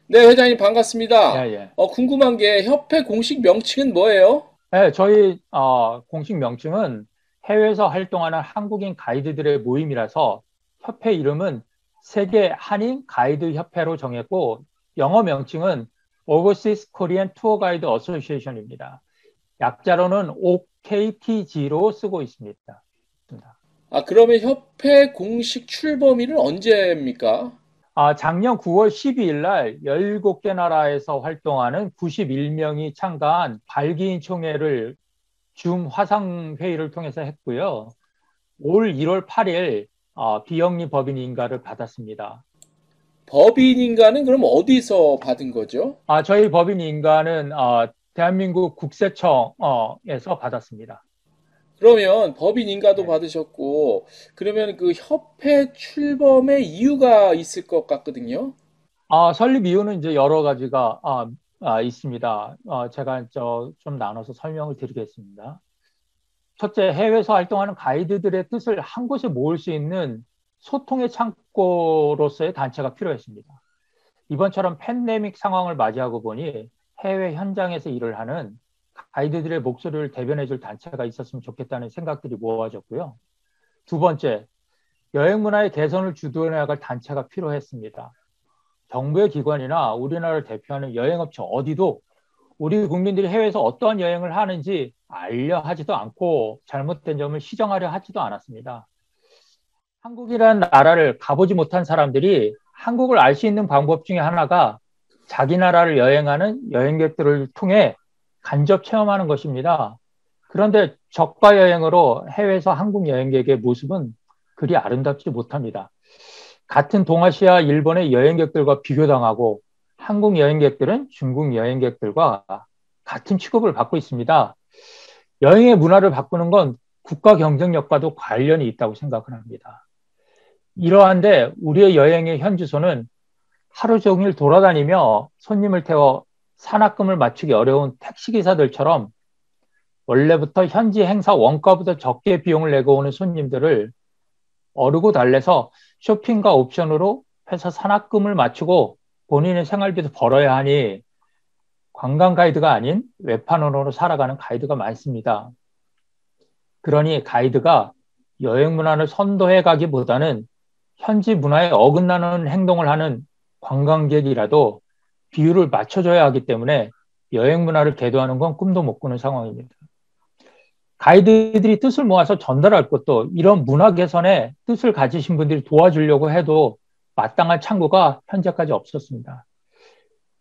네, 회장님 반갑습니다. 예, 예. 궁금한 게 협회 공식 명칭은 뭐예요? 예, 저희 공식 명칭은 해외에서 활동하는 한국인 가이드들의 모임이라서 협회 이름은 세계 한인 가이드 협회로 정했고 영어 명칭은 Overseas Korean Tour Guide Association입니다. 약자로는 OKTG로 쓰고 있습니다. 아, 그러면 협회 공식 출범일은 언제입니까? 작년 9월 12일 날 17개 나라에서 활동하는 91명이 참가한 발기인 총회를 줌 화상 회의를 통해서 했고요. 올 1월 8일 비영리 법인 인가를 받았습니다. 법인인가는 그럼 어디서 받은 거죠? 저희 법인 인가는 대한민국 국세청에서 받았습니다. 그러면 법인인가도 네. 받으셨고, 그러면 그 협회 출범의 이유가 있을 것 같거든요. 설립 이유는 이제 여러 가지가 있습니다. 제가 좀 나눠서 설명을 드리겠습니다. 첫째, 해외에서 활동하는 가이드들의 뜻을 한 곳에 모을 수 있는 소통의 창고로서의 단체가 필요했습니다. 이번처럼 팬데믹 상황을 맞이하고 보니 해외 현장에서 일을 하는 가이드들의 목소리를 대변해줄 단체가 있었으면 좋겠다는 생각들이 모아졌고요. 두 번째, 여행 문화의 개선을 주도해 나갈 단체가 필요했습니다. 정부의 기관이나 우리나라를 대표하는 여행업체 어디도 우리 국민들이 해외에서 어떠한 여행을 하는지 알려 하지도 않고 잘못된 점을 시정하려 하지도 않았습니다. 한국이라는 나라를 가보지 못한 사람들이 한국을 알 수 있는 방법 중에 하나가 자기 나라를 여행하는 여행객들을 통해 간접 체험하는 것입니다. 그런데 저가 여행으로 해외에서 한국 여행객의 모습은 그리 아름답지 못합니다. 같은 동아시아, 일본의 여행객들과 비교당하고 한국 여행객들은 중국 여행객들과 같은 취급을 받고 있습니다. 여행의 문화를 바꾸는 건 국가 경쟁력과도 관련이 있다고 생각을 합니다. 이러한데 우리의 여행의 현지소는 하루 종일 돌아다니며 손님을 태워 산악금을 맞추기 어려운 택시기사들처럼 원래부터 현지 행사 원가보다 적게 비용을 내고 오는 손님들을 어르고 달래서 쇼핑과 옵션으로 해서 산악금을 맞추고 본인의 생활비도 벌어야 하니 관광 가이드가 아닌 외판원으로 살아가는 가이드가 많습니다. 그러니 가이드가 여행 문화를 선도해 가기보다는 현지 문화에 어긋나는 행동을 하는 관광객이라도 비율을 맞춰줘야 하기 때문에 여행 문화를 계도하는 건 꿈도 못 꾸는 상황입니다. 가이드들이 뜻을 모아서 전달할 것도 이런 문화 개선에 뜻을 가지신 분들이 도와주려고 해도 마땅한 창구가 현재까지 없었습니다.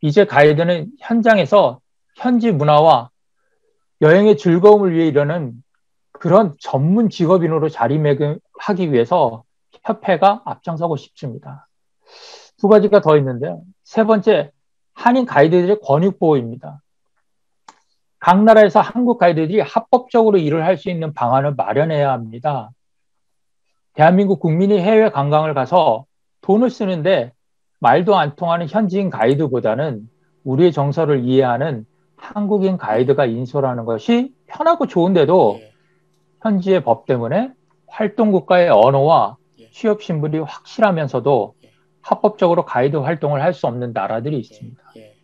이제 가이드는 현장에서 현지 문화와 여행의 즐거움을 위해 이러는 그런 전문 직업인으로 자리매김하기 위해서 협회가 앞장서고 싶습니다. 두 가지가 더 있는데요. 세 번째, 한인 가이드들의 권익 보호입니다. 각 나라에서 한국 가이드들이 합법적으로 일을 할 수 있는 방안을 마련해야 합니다. 대한민국 국민이 해외 관광을 가서 돈을 쓰는데 말도 안 통하는 현지인 가이드보다는 우리의 정서를 이해하는 한국인 가이드가 인솔하는 것이 편하고 좋은데도 예, 현지의 법 때문에 활동 국가의 언어와 예, 취업 신분이 확실하면서도 예, 합법적으로 가이드 활동을 할 수 없는 나라들이 예, 있습니다. 예,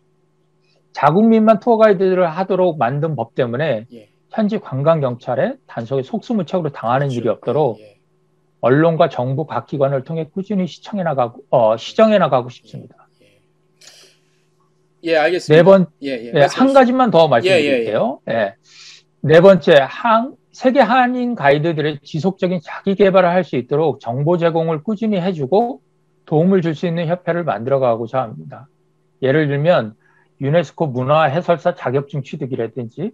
자국민만 투어 가이드를 하도록 만든 법 때문에 예. 현지 관광경찰에 단속에 속수무책으로 당하는 일이 그렇죠. 예, 없도록 예, 언론과 정부 각 기관을 통해 꾸준히 예, 시정해 나가고 예, 싶습니다. 예. 예, 네 알겠습니다. 번, 예, 예, 한 말씀하시죠. 가지만 더 예, 예, 예. 말씀드릴게요. 네 번째, 세계 한인 가이드들의 지속적인 자기 개발을 할 수 있도록 정보 제공을 꾸준히 해주고 도움을 줄 수 있는 협회를 만들어가고자 합니다. 예를 들면 유네스코 문화 해설사 자격증 취득이라든지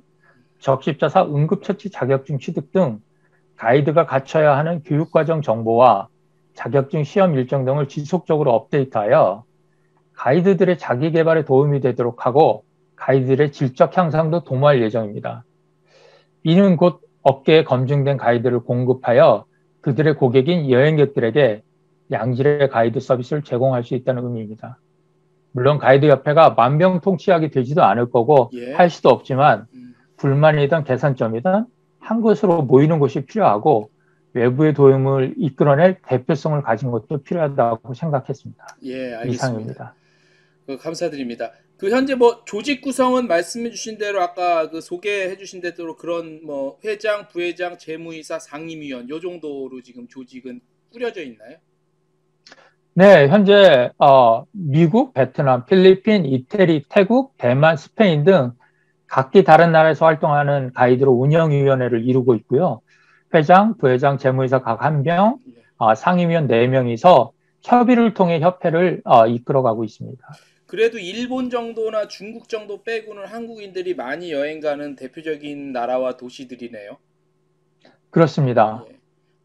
적십자사 응급처치 자격증 취득 등 가이드가 갖춰야 하는 교육과정 정보와 자격증 시험 일정 등을 지속적으로 업데이트하여 가이드들의 자기 개발에 도움이 되도록 하고 가이드들의 질적 향상도 도모할 예정입니다. 이는 곧 업계에 검증된 가이드를 공급하여 그들의 고객인 여행객들에게 양질의 가이드 서비스를 제공할 수 있다는 의미입니다. 물론 가이드 협회가 만병통치약이 되지도 않을 거고 예. 할 수도 없지만 음, 불만이든 개선점이든 한 곳으로 모이는 곳이 필요하고 외부의 도움을 이끌어낼 대표성을 가진 것도 필요하다고 생각했습니다. 예, 알겠습니다. 이상입니다. 감사드립니다. 그 현재 뭐 조직 구성은 말씀해 주신 대로 아까 그 소개해 주신 대로 그런 뭐 회장, 부회장, 재무이사, 상임위원 요 정도로 지금 조직은 꾸려져 있나요? 네, 현재 미국, 베트남, 필리핀, 이태리, 태국, 대만, 스페인 등 각기 다른 나라에서 활동하는 가이드로 운영위원회를 이루고 있고요. 회장, 부회장, 재무이사 각 1명, 네. 상임위원 4명이서 협의를 통해 협회를 이끌어가고 있습니다. 그래도 일본 정도나 중국 정도 빼고는 한국인들이 많이 여행 가는 대표적인 나라와 도시들이네요. 그렇습니다. 예.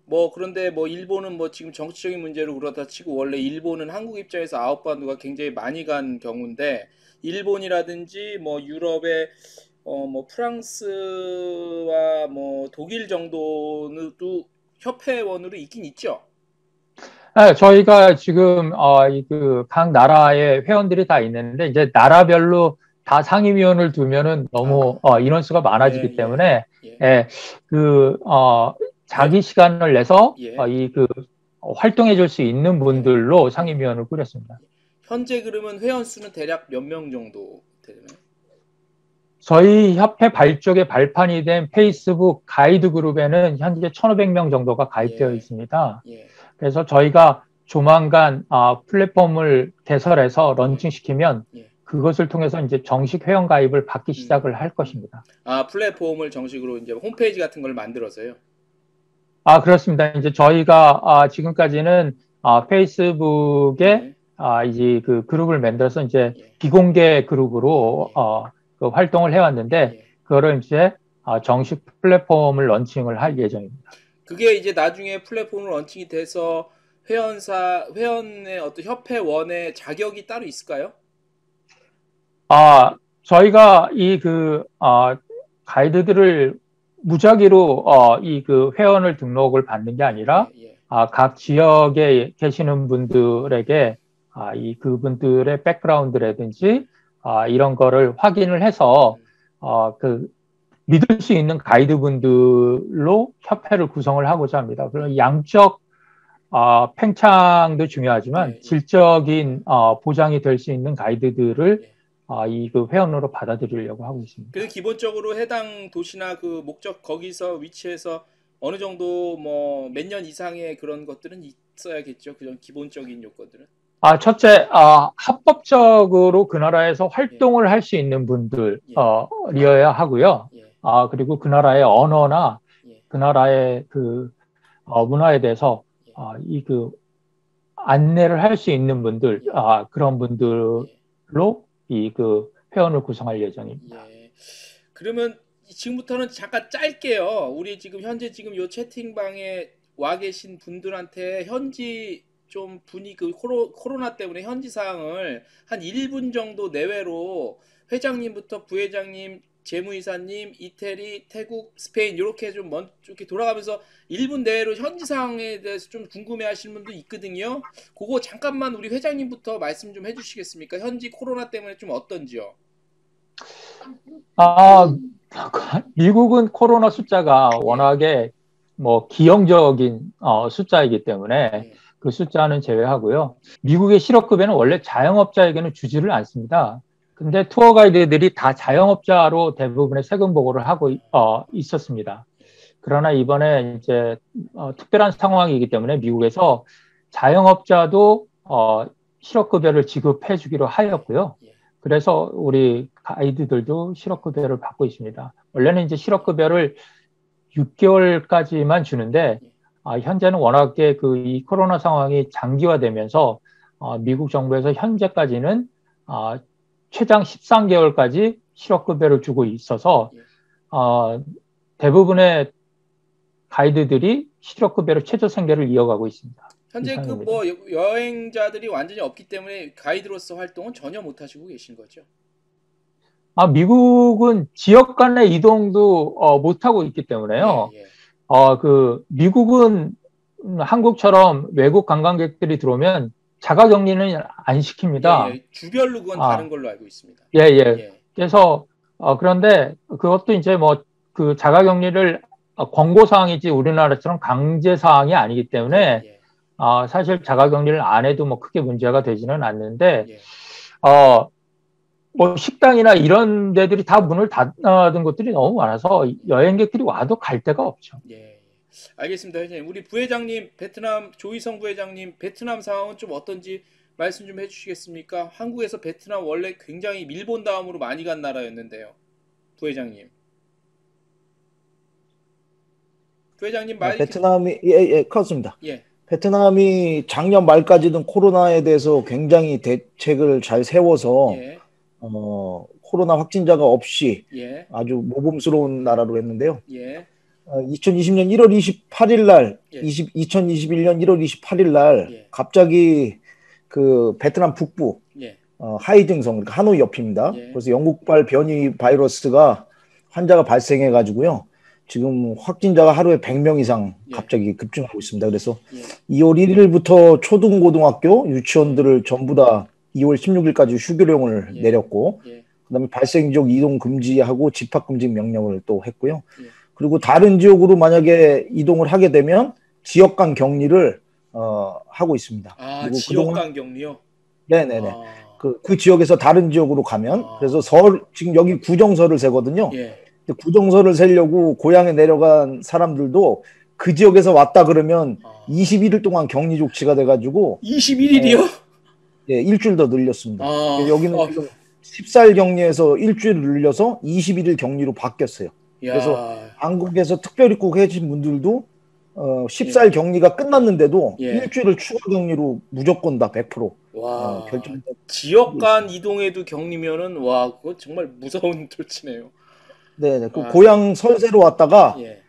뭐 그런데 뭐 일본은 뭐 지금 정치적인 문제로 그렇다 치고 원래 일본은 한국 입장에서 아웃바운드가 굉장히 많이 간 경우인데 일본이라든지 뭐 유럽의 뭐 프랑스와 뭐 독일 정도는 또 협회원으로 있긴 있죠. 네, 저희가 지금 각 나라의 회원들이 다 있는데 이제 나라별로 다 상임위원을 두면은 너무 아, 인원수가 예, 많아지기 예, 때문에 예, 예, 그 회, 자기 시간을 내서 예, 활동해 줄 수 있는 예, 분들로 예. 상임위원을 꾸렸습니다. 현재 그러면 회원 수는 대략 몇 명 정도 되나요? 저희 협회 발족의 발판이 된 페이스북 가이드 그룹에는 현재 1,500명 정도가 가입되어 예, 있습니다. 예, 그래서 저희가 조만간 플랫폼을 개설해서 예, 런칭시키면 예. 그것을 통해서 이제 정식 회원 가입을 받기 시작을 할 음. 것입니다. 아, 플랫폼을 정식으로 이제 홈페이지 같은 걸 만들어서요. 그렇습니다. 이제 저희가 지금까지는 페이스북에 예, 이제 그 그룹을 만들어서 이제 예, 비공개 그룹으로 예, 그 활동을 해왔는데 예. 그거를 이제 정식 플랫폼을 런칭을 할 예정입니다. 그게 이제 나중에 플랫폼으로 런칭이 돼서 회원의 어떤 협회원의 자격이 따로 있을까요? 저희가 가이드들을 무작위로 이 그 회원을 등록을 받는 게 아니라 예, 예. 각 지역에 계시는 분들에게 이 그분들의 백그라운드라든지 이런 거를 확인을 해서 음, 그 믿을 수 있는 가이드분들로 협회를 구성을 하고자 합니다. 그런 양적 팽창도 중요하지만 예, 예, 질적인 보장이 될 수 있는 가이드들을 예. 이 그 회원으로 받아들이려고 하고 그래서 있습니다. 기본적으로 해당 도시나 그 목적 거기서 위치해서 어느 정도 뭐 몇 년 이상의 그런 것들은 있어야겠죠. 그런 기본적인 요건들은. 첫째, 합법적으로 그 나라에서 예, 활동을 할 수 있는 예, 분들이어야 하고요. 예, 그리고 그 나라의 언어나 예, 그 나라의 그 문화에 대해서 예, 이 그 안내를 할 수 있는 분들, 예, 그런 분들로 예, 이 그 회원을 구성할 예정입니다. 예. 그러면 지금부터는 잠깐 짧게요. 우리 지금 현재 지금 요 채팅방에 와 계신 분들한테 현지 좀 분위기 그 코로나 때문에 현지 상황을 한 1분 정도 내외로 회장님부터 부회장님, 재무이사님, 이태리, 태국, 스페인 이렇게 좀 이렇게 돌아가면서 1분 내외로 현지 상황에 대해서 좀 궁금해 하시는 분도 있거든요. 그거 잠깐만 우리 회장님부터 말씀 좀 해주시겠습니까? 현지 코로나 때문에 좀 어떤지요? 아, 미국은 코로나 숫자가 예, 워낙에 뭐 기형적인 숫자이기 때문에 예. 그 숫자는 제외하고요. 미국의 실업급여는 원래 자영업자에게는 주지를 않습니다. 근데 투어 가이드들이 다 자영업자로 대부분의 세금 보고를 하고 있었습니다. 그러나 이번에 이제 특별한 상황이기 때문에 미국에서 자영업자도 실업급여를 지급해 주기로 예, 하였고요. 예, 그래서 우리 가이드들도 실업급여를 받고 있습니다. 원래는 이제 예, 실업급여를 6개월까지만 주는데 예, 현재는 워낙에 그 이 코로나 상황이 장기화되면서 미국 정부에서 현재까지는 최장 13개월까지 실업급여를 주고 있어서 예. 어, 대부분의 가이드들이 실업급여로 최저 생계를 이어가고 있습니다. 현재 그 이상입니다. 뭐 여행자들이 완전히 없기 때문에 가이드로서 활동은 전혀 못 하시고 계신 거죠. 미국은 지역 간의 이동도 못하고 있기 예, 때문에요. 예, 미국은 한국처럼 외국 관광객들이 들어오면 자가격리는 안 예, 시킵니다. 예. 주별로 그건 아, 다른 걸로 알고 있습니다. 예, 예. 예, 그래서, 그런데 그것도 이제 뭐 그 자가격리를 권고사항이지 우리나라처럼 강제사항이 아니기 예, 때문에 예, 사실 자가격리를 안 해도 뭐 크게 문제가 되지는 않는데 예, 어, 뭐 식당이나 이런 데들이 다 문을 닫은 곳들이 너무 많아서 여행객들이 와도 갈 데가 없죠. 예. 알겠습니다, 회장님. 우리 부회장님, 베트남 조희성 부회장님, 베트남 상황은 좀 어떤지 말씀 좀 해주시겠습니까? 한국에서 베트남 원래 굉장히 일본 다음으로 많이 간 나라였는데요. 부회장님. 부회장님 마이크. 베트남이 예, 컸습니다. 예. 베트남이 작년 말까지는 코로나에 대해서 굉장히 대책을 잘 세워서 예. 코로나 확진자가 없이 예. 아주 모범스러운 나라로 했는데요. 예. 2020년 1월 28일 날, 예. 2021년 1월 28일 날 예. 갑자기 그 베트남 북부 예. 하이딩성, 그러니까 하노이 옆입니다. 예. 그래서 영국발 변이 바이러스가 환자가 발생해 가지고요. 지금 확진자가 하루에 100명 이상 예. 갑자기 급증하고 있습니다. 그래서 예. 2월 1일부터 초등고등학교 유치원들을 전부 다 2월 16일까지 휴교령을 예. 내렸고, 예. 그다음에 발생 지역 이동 금지하고 집합 금지 명령을 또 했고요. 예. 그리고 다른 지역으로 만약에 이동을 하게 되면 지역 간 격리를 하고 있습니다. 아, 그리고 지역 그동안 간 격리요? 네네네. 아. 그 지역에서 다른 지역으로 가면 아. 그래서 지금 여기 구정서를 세거든요. 예. 근데 구정서를 세려고 고향에 내려간 사람들도 그 지역에서 왔다 그러면 아. 21일 동안 격리 조치가 돼가지고 21일이요? 예, 일주일 더 늘렸습니다. 아. 여기는 아. 지금 14일 격리에서 일주일 늘려서 21일 격리로 바뀌었어요. 그래서 야. 한국에서 특별입국 해진 분들도 14일 격리가 끝났는데도 예. 일주일을 추가 격리로 무조건 다 100% 와. 결정. 지역 간 이동에도 격리면은 와, 그거 정말 무서운 조치네요. 네네. 그 아. 고향 설세로 왔다가 예.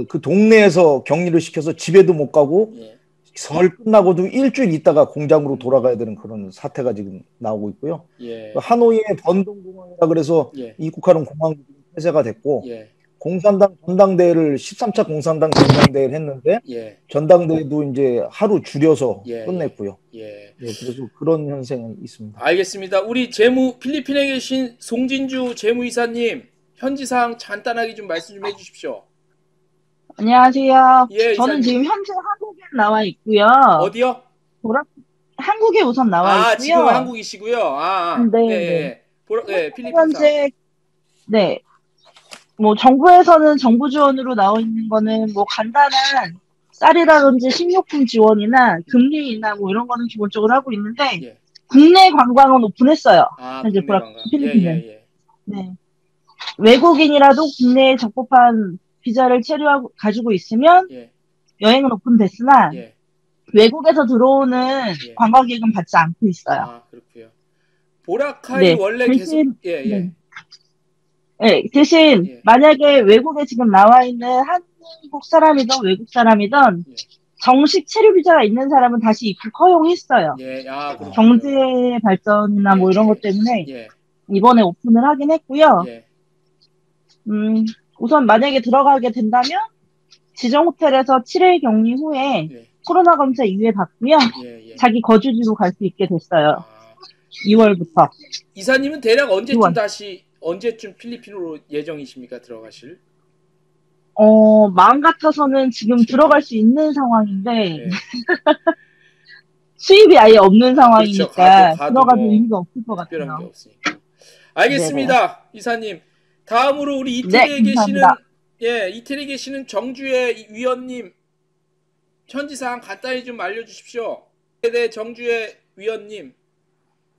그 동네에서 격리를 시켜서 집에도 못 가고 예. 설 끝나고도 일주일 있다가 공장으로 돌아가야 되는 그런 사태가 지금 나오고 있고요. 예. 하노이의 번동공항이라 그래서 예. 입국하는 공항이 폐쇄가 됐고 예. 공산당 전당대회를 13차 공산당 전당대회를 했는데 예. 전당대회도 이제 하루 줄여서 예. 끝냈고요. 예. 예, 그래서 그런 현상이 있습니다. 알겠습니다. 우리 필리핀에 계신 송진주 재무이사님, 현지 사항 간단하게 좀 말씀 좀 해주십시오. 안녕하세요. 예, 저는 이사님. 지금 현재 한국에 나와 있고요. 어디요? 한국에 우선 나와 아, 있고요. 지금 한국이시고요. 네, 예, 네. 예. 필리핀 사. 현재 네, 뭐 정부에서는 정부 지원으로 나와 있는 거는 뭐 간단한 쌀이라든지 식료품 지원이나 금리 인하 뭐 이런 거는 기본적으로 하고 있는데 예. 국내 관광은 오픈했어요. 아, 현재 국내 관광. 예, 필리핀은. 예, 예. 네. 외국인이라도 국내에 적법한 비자를 가지고 있으면 예. 여행은 오픈됐으나 예. 외국에서 들어오는 예. 관광객은 받지 않고 있어요. 아, 그렇고요. 보라카이 네, 원래 대신, 계속 예. 네, 대신 예. 만약에 외국에 지금 나와 있는 한국 사람이든 외국 사람이든 예. 정식 체류 비자가 있는 사람은 다시 입국 허용했어요. 예. 아, 그렇군요. 경제 발전이나 뭐 예. 이런 것 때문에 예. 이번에 오픈을 하긴 했고요. 예. 우선 만약에 들어가게 된다면 지정 호텔에서 7일 격리 후에 예. 코로나 검사 2회 받고요. 예. 예. 자기 거주지로 갈 수 있게 됐어요. 아, 2월부터. 이사님은 대략 이월. 언제쯤 필리핀으로 예정이십니까? 들어가실? 마음 같아서는 지금 들어갈 수 있는 상황인데 예. 수입이 아예 없는 상황이니까 그렇죠. 가도 들어가도 뭐 의미가 없을 것 특별한 게 같아요. 없으니까. 알겠습니다. 이사님. 다음으로 우리 네, 감사합니다. 이태리에 계시는 정주의 위원님 현지 사항 간단히 좀 알려주십시오. 네, 정주의 위원님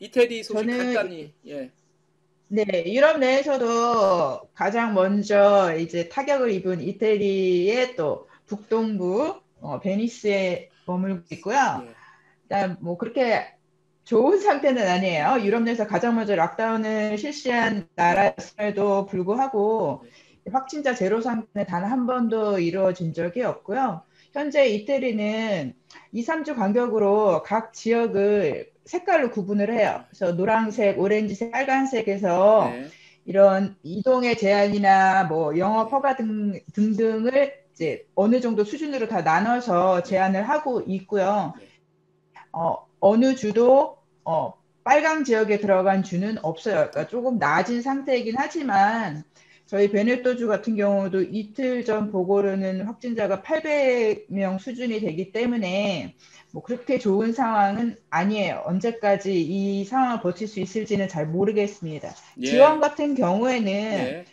이태리 소식 간단히. 예. 네, 유럽 내에서도 가장 먼저 이제 타격을 입은 이태리의 또 북동부 베니스에 머물고 있고요. 예. 일단 뭐 그렇게 좋은 상태는 아니에요. 유럽 내에서 가장 먼저 락다운을 실시한 나라임에도 불구하고 확진자 제로 상태는 단 한 번도 이루어진 적이 없고요. 현재 이태리는 2, 3주 간격으로 각 지역을 색깔로 구분을 해요. 그래서 노란색, 오렌지색, 빨간색에서 네. 이런 이동의 제한이나 뭐 영업 허가 등등을 이제 어느 정도 수준으로 다 나눠서 제한을 하고 있고요. 어느 주도 빨강 지역에 들어간 주는 없어요. 그러니까 조금 낮은 상태이긴 하지만 저희 베네토주 같은 경우도 이틀 전 보고로는 확진자가 800명 수준이 되기 때문에 뭐 그렇게 좋은 상황은 아니에요. 언제까지 이 상황을 버틸 수 있을지는 잘 모르겠습니다. 예. 지원 같은 경우에는 예.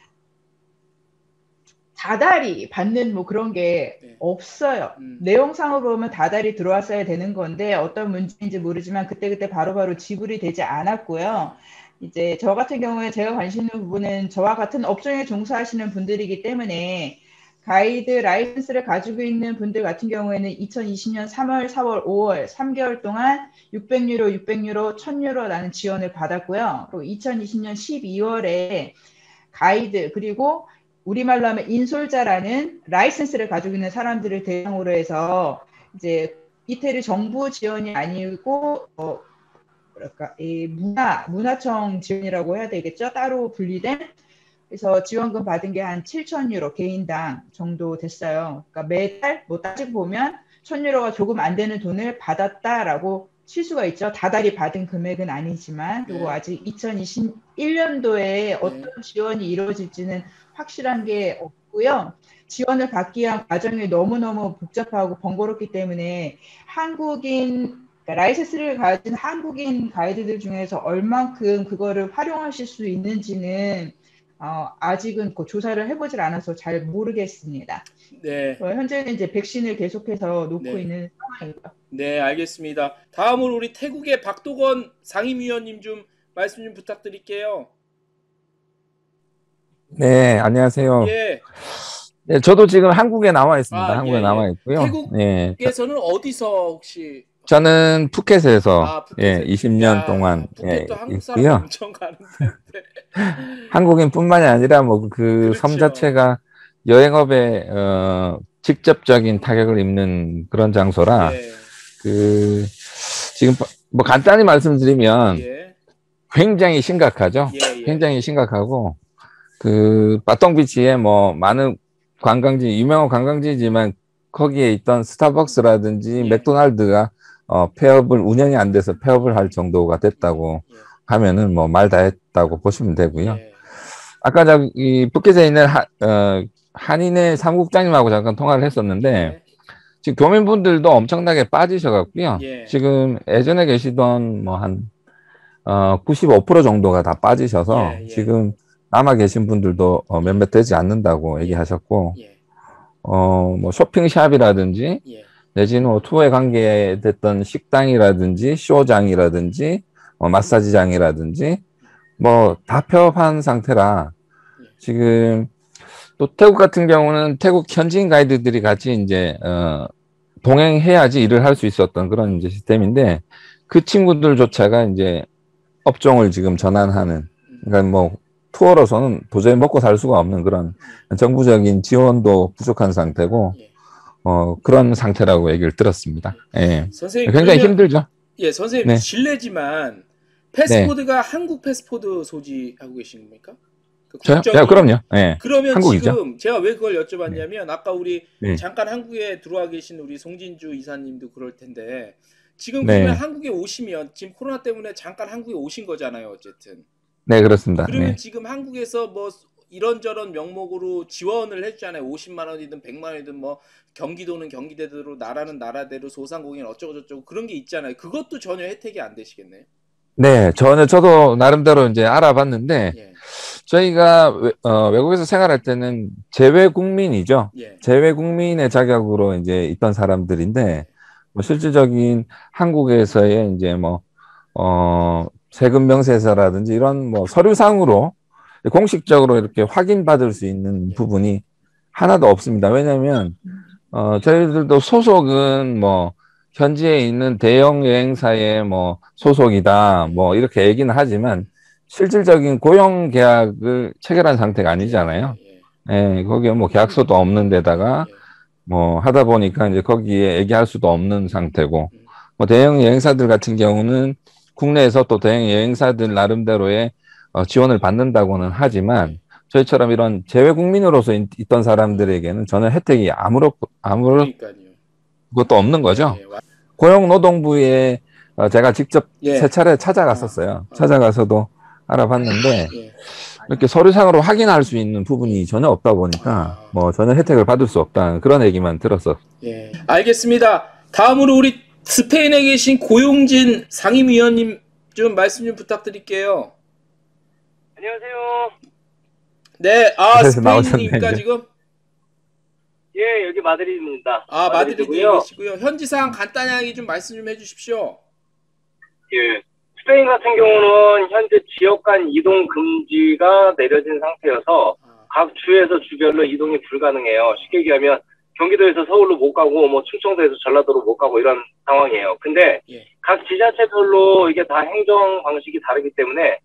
다달이 받는 뭐 그런 게 네. 없어요. 내용상으로 보면 다달이 들어왔어야 되는 건데 어떤 문제인지 모르지만 그때그때 바로바로 지불이 되지 않았고요. 이제 저 같은 경우에 제가 관심 있는 부분은 저와 같은 업종에 종사하시는 분들이기 때문에 가이드 라이선스를 가지고 있는 분들 같은 경우에는 2020년 3월, 4월, 5월 3개월 동안 600유로, 600유로, 1000유로라는 지원을 받았고요. 그리고 2020년 12월에 가이드 그리고 우리말로 하면 인솔자라는 라이선스를 가지고 있는 사람들을 대상으로 해서 이제 이태리 정부 지원이 아니고 뭐랄까 이 문화청 지원이라고 해야 되겠죠? 따로 분리된 그래서 지원금 받은 게 한 7,000유로 개인당 정도 됐어요. 그러니까 매달 뭐 따지고 보면 1,000유로가 조금 안 되는 돈을 받았다라고 칠 수가 있죠. 다달이 받은 금액은 아니지만 그리고 아직 2021년도에 어떤 지원이 이루어질지는 확실한 게 없고요. 지원을 받기 위한 과정이 너무너무 복잡하고 번거롭기 때문에 한국인 그러니까 라이센스를 가진 한국인 가이드들 중에서 얼만큼 그거를 활용하실 수 있는지는 아직은 그 조사를 해보질 않아서 잘 모르겠습니다. 네. 현재는 이제 백신을 계속해서 놓고 네. 있는 상황이고요. 네, 알겠습니다. 다음으로 우리 태국의 박도건 상임위원님 좀 말씀 좀 부탁드릴게요. 네, 안녕하세요. 예. 네, 저도 지금 한국에 나와 있습니다. 한국에 예, 나와 예. 있고요. 태국에서는 어디서 혹시? 저는 푸켓에서 푸켓에. 20년 동안 푸켓도 한국 사람 있고요. 엄청 가는데. 한국인뿐만이 아니라 뭐 그 섬 그렇죠. 자체가 여행업에 직접적인 타격을 입는 그런 장소라 예. 그 지금 뭐 간단히 말씀드리면 예. 굉장히 심각하죠. 예, 예. 굉장히 심각하고 그 바똥비치에 뭐 많은 관광지 유명한 관광지지만 거기에 있던 스타벅스라든지 예. 맥도날드가 폐업을 운영이 안 돼서 폐업을 할 정도가 됐다고 예. 하면은 뭐 말 다 했다고 보시면 되고요. 예. 아까 저기 푸켓에 있는 한인의 사무국장님하고 잠깐 통화를 했었는데 예. 지금 교민분들도 엄청나게 빠지셔갖고요. 예. 지금 예전에 계시던 뭐 한 95% 정도가 다 빠지셔서 예, 예. 지금 남아 계신 분들도 몇몇 되지 않는다고 얘기하셨고 예. 뭐 쇼핑샵이라든지 예. 내지는 뭐 투어에 관계됐던 식당이라든지 쇼장이라든지 마사지장이라든지 뭐 다 폐업한 상태라 지금 또 태국 같은 경우는 태국 현지인 가이드들이 같이 이제 동행해야지 일을 할 수 있었던 그런 이제 시스템인데 그 친구들조차가 이제 업종을 지금 전환하는 그러니까 뭐 투어로서는 도저히 먹고 살 수가 없는 그런 정부적인 지원도 부족한 상태고 그런 상태라고 얘기를 들었습니다. 예. 선생님 굉장히 그러면, 힘들죠. 예, 선생님 네. 실례지만 패스코드가 한국 패스포드 소지하고 계신 겁니까? 그 저요? 국적이? 야, 그럼요. 예. 그러면 한국이죠. 지금 제가 왜 그걸 여쭤봤냐면 아까 우리 네. 잠깐 한국에 들어와 계신 우리 송진주 이사님도 그럴 텐데 지금 네. 그러면 한국에 오시면 지금 코로나 때문에 잠깐 한국에 오신 거잖아요, 어쨌든. 네, 그렇습니다. 그러면 네. 지금 한국에서 뭐 이런저런 명목으로 지원을 해주잖아요. 50만 원이든 100만 원이든 뭐 경기도는 경기대로 나라는 나라대로 소상공인 어쩌고저쩌고 그런 게 있잖아요. 그것도 전혀 혜택이 안 되시겠네요. 네, 저도 나름대로 이제 알아봤는데 예. 저희가 외국에서 생활할 때는 재외 국민이죠. 예. 재외 국민의 자격으로 이제 있던 사람들인데 뭐 실질적인 한국에서의 이제 뭐 세금 명세서라든지 이런 뭐 서류상으로 공식적으로 이렇게 확인받을 수 있는 부분이 하나도 없습니다. 왜냐하면 저희들도 소속은 뭐 현지에 있는 대형 여행사의 뭐 소속이다 뭐 이렇게 얘기는 하지만 실질적인 고용 계약을 체결한 상태가 아니잖아요. 예, 거기에 뭐 계약서도 없는 데다가 뭐 하다 보니까 이제 거기에 얘기할 수도 없는 상태고 뭐 대형 여행사들 같은 경우는 국내에서 또 대형 여행사들 나름대로의 지원을 받는다고는 하지만 저희처럼 이런 재외 국민으로서 있던 사람들에게는 전혀 혜택이 아무런 것도 없는 거죠. 고용노동부에 제가 직접 예. 3차례 찾아갔었어요. 찾아가서도 알아봤는데 이렇게 서류상으로 확인할 수 있는 부분이 전혀 없다 보니까 뭐 전혀 혜택을 받을 수 없다 그런 얘기만 들었어. 예, 알겠습니다. 다음으로 우리 스페인에 계신 고용진 상임위원님 좀 말씀 좀 부탁드릴게요. 안녕하세요. 네, 그래서 나오셨네, 스페인입니까 이제. 지금? 예, 여기 마드리드입니다. 마드리드에 계시고요. 현지 상황 간단하게 좀 말씀 좀 해주십시오. 예, 스페인 같은 경우는 현재 지역 간 이동 금지가 내려진 상태여서 각 주에서 주별로 이동이 불가능해요. 쉽게 얘기하면 경기도에서 서울로 못 가고 뭐 충청도에서 전라도로 못 가고 이런 상황이에요. 근데 예. 각 지자체별로 이게 다 행정 방식이 다르기 때문에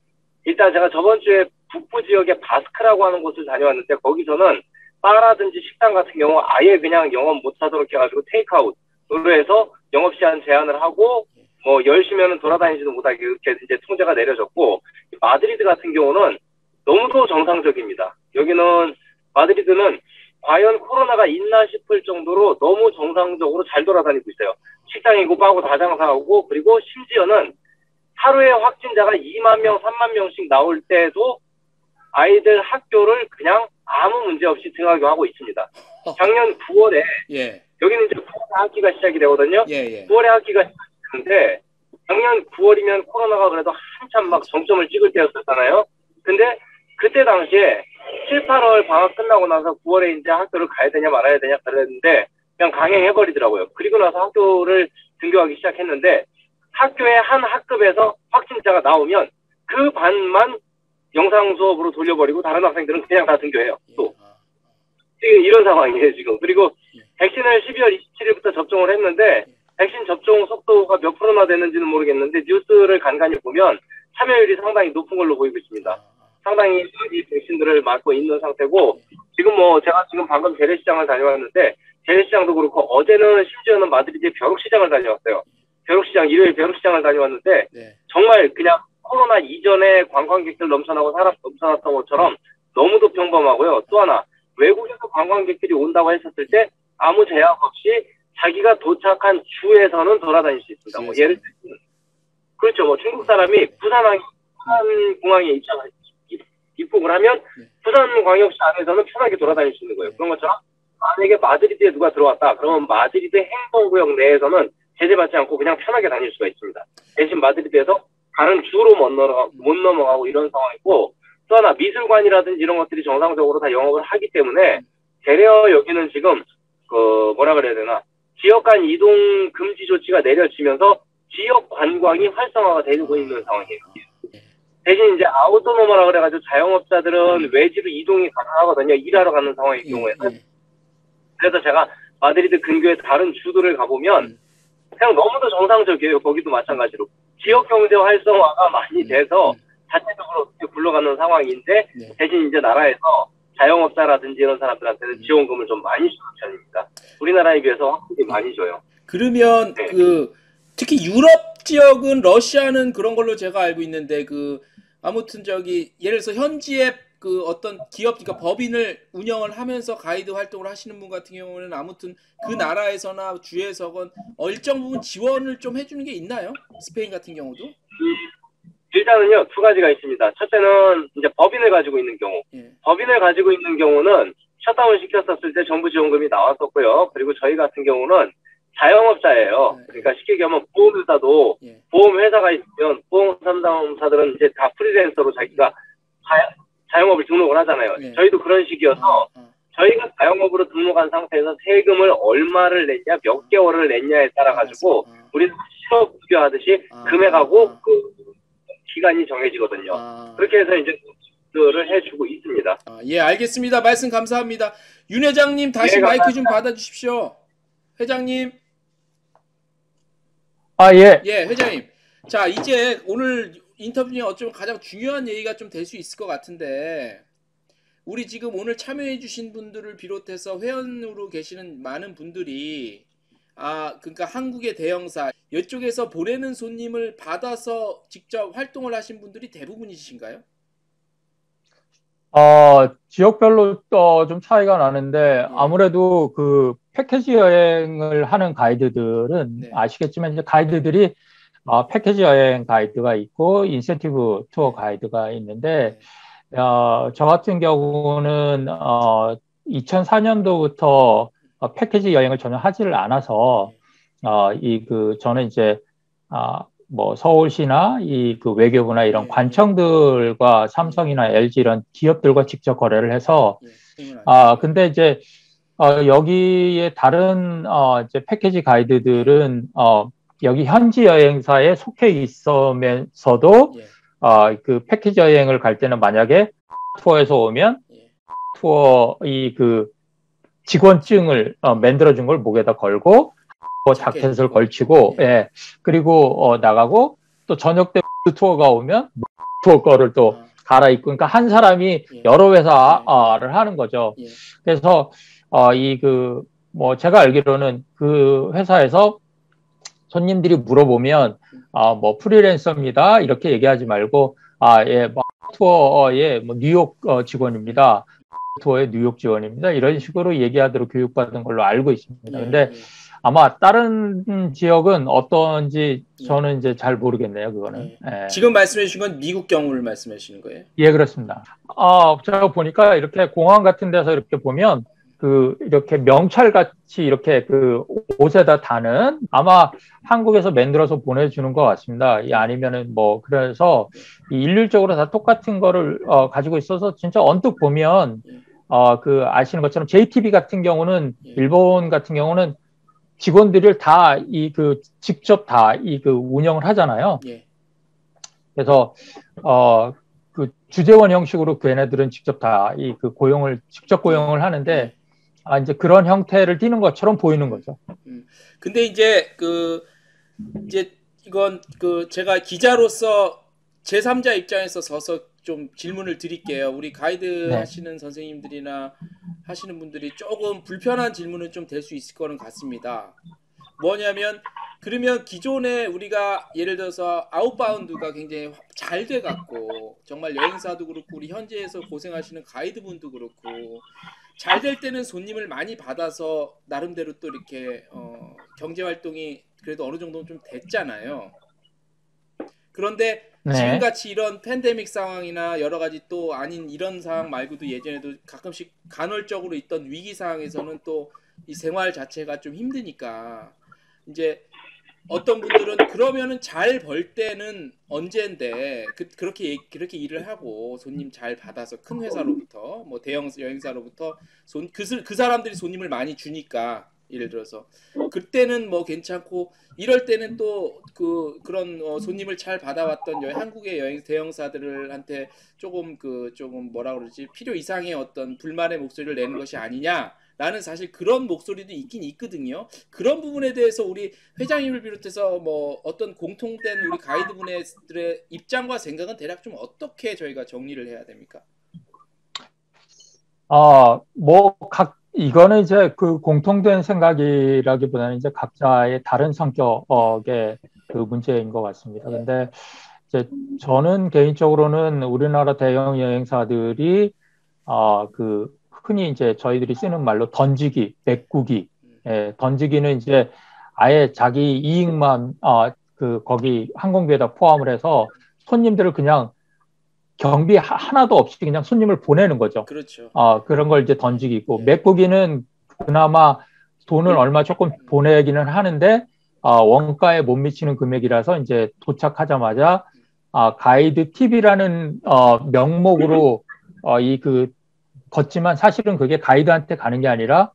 일단 제가 저번 주에 북부 지역의 바스크라고 하는 곳을 다녀왔는데 거기서는 바라든지 식당 같은 경우 아예 그냥 영업 못하도록 해가지고 테이크아웃으로 해서 영업시간 제한을 하고 뭐 10시면은 돌아다니지도 못하게 이렇게 이제 통제가 내려졌고 마드리드 같은 경우는 너무도 정상적입니다. 여기는 마드리드는 과연 코로나가 있나 싶을 정도로 너무 정상적으로 잘 돌아다니고 있어요. 식당이고 바고 다 장사하고 그리고 심지어는 하루에 확진자가 2만 명, 3만 명씩 나올 때도 아이들 학교를 그냥 아무 문제 없이 등하교 하고 있습니다. 작년 9월에 예, 여기는 이제 9월에 학기가 시작이 되거든요. 예. 9월에 학기가 시작되는데 작년 9월이면 코로나가 그래도 한참 막 정점을 찍을 때였었잖아요. 근데 그때 당시에 7, 8월 방학 끝나고 나서 9월에 이제 학교를 가야 되냐 말아야 되냐 그랬는데 그냥 강행해버리더라고요. 그리고 나서 학교를 등교하기 시작했는데 학교의 한 학급에서 확진자가 나오면 그 반만 영상 수업으로 돌려버리고 다른 학생들은 그냥 다 등교해요. 또 지금 이런 상황이에요 지금. 그리고 백신을 12월 27일부터 접종을 했는데 백신 접종 속도가 몇 프로나 되는지는 모르겠는데 뉴스를 간간히 보면 참여율이 상당히 높은 걸로 보이고 있습니다. 상당히 이 백신들을 맞고 있는 상태고 지금 뭐 제가 지금 방금 재래시장을 다녀왔는데 재래시장도 그렇고 어제는 심지어는 마드리드의 벼룩시장을 다녀왔어요. 벼룩시장 일요일 벼룩시장을 다녀왔는데 네. 정말 그냥 코로나 이전에 관광객들 넘쳐나고 사람 넘쳐났던 것처럼 너무도 평범하고요. 또 하나 외국에서 관광객들이 온다고 했었을 때 아무 제약 없이 자기가 도착한 주에서는 돌아다닐 수 있습니다. 뭐 예를 들면 그렇죠. 뭐 중국 사람이 부산 공항에 입국을 하면 부산광역시 안에서는 편하게 돌아다닐 수 있는 거예요. 그런 것처럼 만약에 마드리드에 누가 들어왔다 그러면 마드리드 행정구역 내에서는 제재받지 않고 그냥 편하게 다닐 수가 있습니다. 대신 마드리드에서 다른 주로 못 넘어가고 이런 상황이고 또 하나 미술관이라든지 이런 것들이 정상적으로 다 영업을 하기 때문에 대려 여기는 지금 뭐라 그래야 되나 지역 간 이동 금지 조치가 내려지면서 지역 관광이 활성화가 되고 있는 상황이에요. 대신 이제 아우토노머라 그래가지고 자영업자들은 외지로 이동이 가능하거든요. 일하러 가는 상황일 경우에는. 그래서 제가 마드리드 근교의 다른 주들을 가보면 그냥 너무도 정상적이에요. 거기도 마찬가지로. 지역 경제 활성화가 많이 돼서 자체적으로 굴러가는 상황인데 대신 이제 나라에서 자영업자라든지 이런 사람들한테는 지원금을 좀 많이 주는 편입니다. 우리나라에 비해서 확실히 많이 줘요. 그러면 네. 특히 유럽 지역은 러시아는 그런 걸로 제가 알고 있는데 아무튼 예를 들어서 현지의 어떤 기업, 그러니까 법인을 운영을 하면서 가이드 활동을 하시는 분 같은 경우는 아무튼 그 나라에서나 주에서건 일정 부분 지원을 좀 해주는 게 있나요? 스페인 같은 경우도? 일단은요, 두 가지가 있습니다. 첫째는 이제 법인을 가지고 있는 경우. 법인을 가지고 있는 경우는 셧다운 시켰었을 때 정부 지원금이 나왔었고요. 그리고 저희 같은 경우는 자영업자예요. 그러니까 쉽게 얘기하면 보험회사도 보험회사가 있으면 보험 담당사들은 이제 다 프리랜서로 자기가 자영업을 등록을 하잖아요. 저희도 그런 식이어서 저희가 자영업으로 등록한 상태에서 세금을 얼마를 냈냐, 몇 개월을 냈냐에 따라 가지고 우리는 실업 급여하듯이 금액하고 기간이 정해지거든요. 그렇게 해서 이제 를 해주고 있습니다. 예, 알겠습니다. 말씀 감사합니다. 윤 회장님 다시 마이크 좀 받아주십시오. 회장님. 예. 예, 회장님. 자, 이제 오늘 인터뷰 중에 어쩌면 가장 중요한 얘기가 좀 될 수 있을 것 같은데 우리 지금 오늘 참여해 주신 분들을 비롯해서 회원으로 계시는 많은 분들이 그러니까 한국의 대형사 이쪽에서 보내는 손님을 받아서 직접 활동을 하신 분들이 대부분이신가요? 지역별로 좀 차이가 나는데 아무래도 그 패키지 여행을 하는 가이드들은 아시겠지만 이제 가이드들이 패키지 여행 가이드가 있고 인센티브 투어 가이드가 있는데 저 같은 경우는 2004년도부터 패키지 여행을 전혀 하지를 않아서 저는 이제 뭐 서울시나 이 그 외교부나 이런 관청들과 삼성이나 LG 이런 기업들과 직접 거래를 해서 근데 이제 여기에 다른 이제 패키지 가이드들은 여기 현지 여행사에 속해 있으면서도 그 패키지 여행을 갈 때는 만약에 투어에서 오면 투어 그 직원증을 만들어준 걸 목에다 걸고 자켓을 걸치고 그리고 나가고 또 저녁 때 투어가 오면 투어 거를 또 갈아입고 그러니까 한 사람이 여러 회사를 하는 거죠. 그래서 뭐 제가 알기로는 그 회사에서 손님들이 물어보면 뭐 프리랜서입니다 이렇게 얘기하지 말고 뭐 투어의 뭐 뉴욕 직원입니다. 투어의 뉴욕 직원입니다. 이런 식으로 얘기하도록 교육받은 걸로 알고 있습니다. 근데 아마 다른 지역은 어떤지 저는 이제 잘 모르겠네요, 그거는. 지금 말씀해 주신 건 미국 경우를 말씀하시는 거예요? 예, 그렇습니다. 제가 보니까 이렇게 공항 같은 데서 이렇게 보면 이렇게 명찰같이 이렇게 그 옷에다 다는 아마 한국에서 만들어서 보내주는 것 같습니다. 아니면은 뭐 그래서 일률적으로 다 똑같은 거를 가지고 있어서 진짜 언뜻 보면 그 아시는 것처럼 JTB 같은 경우는 일본 같은 경우는 직원들을 다 직접 다 그 운영을 하잖아요. 그래서 그 주재원 형식으로 그 얘네들은 직접 다 그 직접 고용을 하는데 이제 그런 형태를 띠는 것처럼 보이는 거죠. 근데 이제 이제 이건 제가 기자로서 제3자 입장에서 서서 좀 질문을 드릴게요. 우리 가이드 하시는 선생님들이나 하시는 분들이 조금 불편한 질문은 좀 될 수 있을 거는 같습니다. 뭐냐면 그러면 기존에 우리가 예를 들어서 아웃바운드가 굉장히 잘 돼 갖고 정말 여행사도 그렇고 우리 현지에서 고생하시는 가이드분도 그렇고 잘 될 때는 손님을 많이 받아서 나름대로 또 이렇게 경제 활동이 그래도 어느 정도는 좀 됐잖아요. 그런데 지금같이 이런 팬데믹 상황이나 여러 가지 또 아닌 이런 상황 말고도 예전에도 가끔씩 간헐적으로 있던 위기 상황에서는 또 이 생활 자체가 좀 힘드니까 이제 어떤 분들은 그러면은 잘 벌 때는 언제인데 그렇게 일을 하고 손님 잘 받아서 큰 회사로부터 뭐 대형 여행사로부터 그 사람들이 손님을 많이 주니까 예를 들어서 그때는 뭐 괜찮고 이럴 때는 또 그런 손님을 잘 받아왔던 한국의 여행 대형사들한테 조금 뭐라 그러지 필요 이상의 어떤 불만의 목소리를 내는 것이 아니냐라는 사실 그런 목소리도 있긴 있거든요. 그런 부분에 대해서 우리 회장님을 비롯해서 뭐 어떤 공통된 우리 가이드분들의 입장과 생각은 대략 좀 어떻게 저희가 정리를 해야 됩니까? 이거는 이제 그 공통된 생각이라기보다는 이제 각자의 다른 성격의 그 문제인 것 같습니다. 근데 이제 저는 개인적으로는 우리나라 대형 여행사들이 흔히 이제 저희들이 쓰는 말로 던지기, 메꾸기, 던지기는 이제 아예 자기 이익만 거기 항공비에다 포함을 해서 손님들을 그냥 경비 하나도 없이 그냥 손님을 보내는 거죠. 그렇죠. 그런 걸 이제 던지기고 메꾸기는 그나마 돈을 얼마 조금 보내기는 하는데 원가에 못 미치는 금액이라서 이제 도착하자마자 가이드 팁이라는 명목으로 걷지만 사실은 그게 가이드한테 가는 게 아니라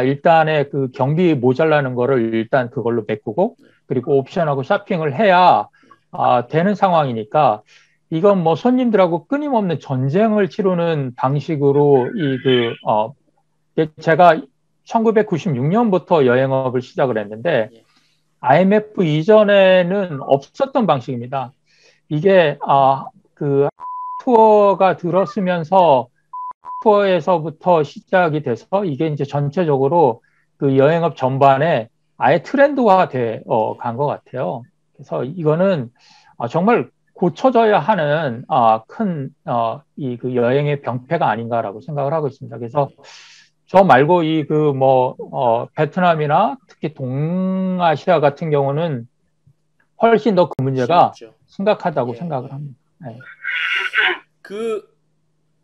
일단에 그 경비 모자라는 거를 일단 그걸로 메꾸고 그리고 옵션하고 쇼핑을 해야 되는 상황이니까 이건 뭐 손님들하고 끊임없는 전쟁을 치르는 방식으로 제가 1996년부터 여행업을 시작을 했는데 IMF 이전에는 없었던 방식입니다. 이게 그 투어가 들었으면서 투어에서부터 시작이 돼서 이게 이제 전체적으로 그 여행업 전반에 아예 트렌드화 간 것 같아요. 그래서 이거는 정말 고쳐져야 하는 큰 그 여행의 병폐가 아닌가라고 생각을 하고 있습니다. 그래서 저 말고 베트남이나 특히 동아시아 같은 경우는 훨씬 더 그 문제가 심각하다고 생각을 합니다. 네.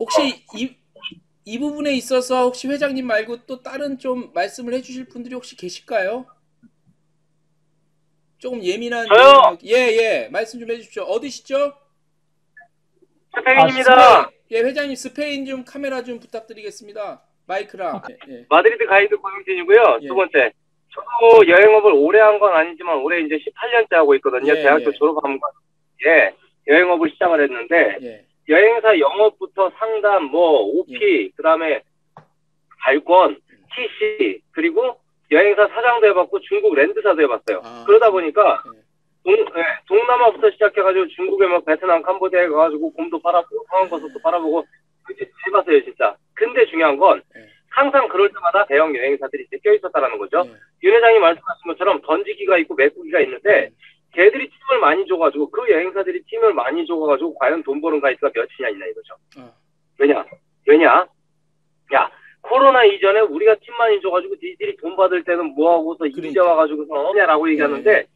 혹시 이 부분에 있어서 혹시 회장님 말고 또 다른 좀 말씀을 해주실 분들이 혹시 계실까요? 조금 예민한 저요. 예, 말씀 좀 해주십시오. 어디시죠? 스페인입니다. 예, 회장님 스페인 좀 카메라 좀 부탁드리겠습니다. 마이크랑. 예. 마드리드 가이드 고용진이고요. 예. 두 번째, 저도 여행업을 오래 한 건 아니지만 올해 이제 18년째 하고 있거든요. 예, 대학교 예. 졸업한 거 예, 여행업을 시작을 했는데 예. 여행사 영업부터 상담, 뭐 OP, 그다음에 발권, TC, 그리고 여행사 사장도 해봤고 중국 랜드사도 해봤어요. 아. 그러다 보니까 예. 동남아부터 시작해가지고 중국에 뭐 베트남, 캄보디아에 가가지고 곰도 팔아보고 상황버섯도 팔아보고 이제 해봤어요 진짜. 근데 중요한 건 예. 항상 그럴 때마다 대형 여행사들이 이제 껴있었다라는 거죠. 예. 윤 회장이 말씀하신 것처럼 던지기가 있고 메꾸기가 있는데 걔들이 팀을 많이 줘가지고 그 여행사들이 팀을 많이 줘가지고 과연 돈 버는 가이드가 몇이냐 있나 이거죠. 왜냐? 야, 코로나 이전에 우리가 팀 많이 줘가지고 니들이 돈 받을 때는 뭐하고서 이제 와가지고서 어냐라고 얘기하는데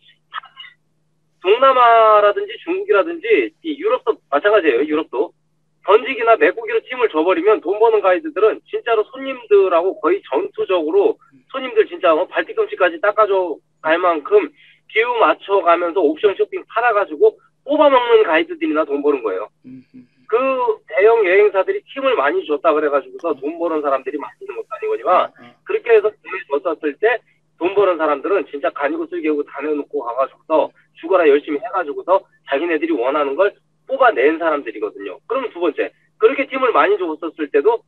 동남아라든지 중국이라든지 이 유럽도 마찬가지예요. 유럽도 던지기나 메꾸기로 팀을 줘버리면 돈 버는 가이드들은 진짜로 손님들하고 거의 전투적으로 손님들 진짜 발뒤꿈치까지 닦아줘 갈 만큼 기후 맞춰가면서 옵션 쇼핑 팔아가지고 뽑아먹는 가이드들이나 돈 버는 거예요. 그 대형 여행사들이 팀을 많이 줬다 그래가지고서 돈 버는 사람들이 많이 있는 것도 아니거니와 그렇게 해서 돈을 줬었을 때 돈 버는 사람들은 진짜 간이고 쓸개고 다 내놓고 가가지고서 죽어라 열심히 해가지고서 자기네들이 원하는 걸 뽑아낸 사람들이거든요. 그럼 두 번째, 그렇게 팀을 많이 줬었을 때도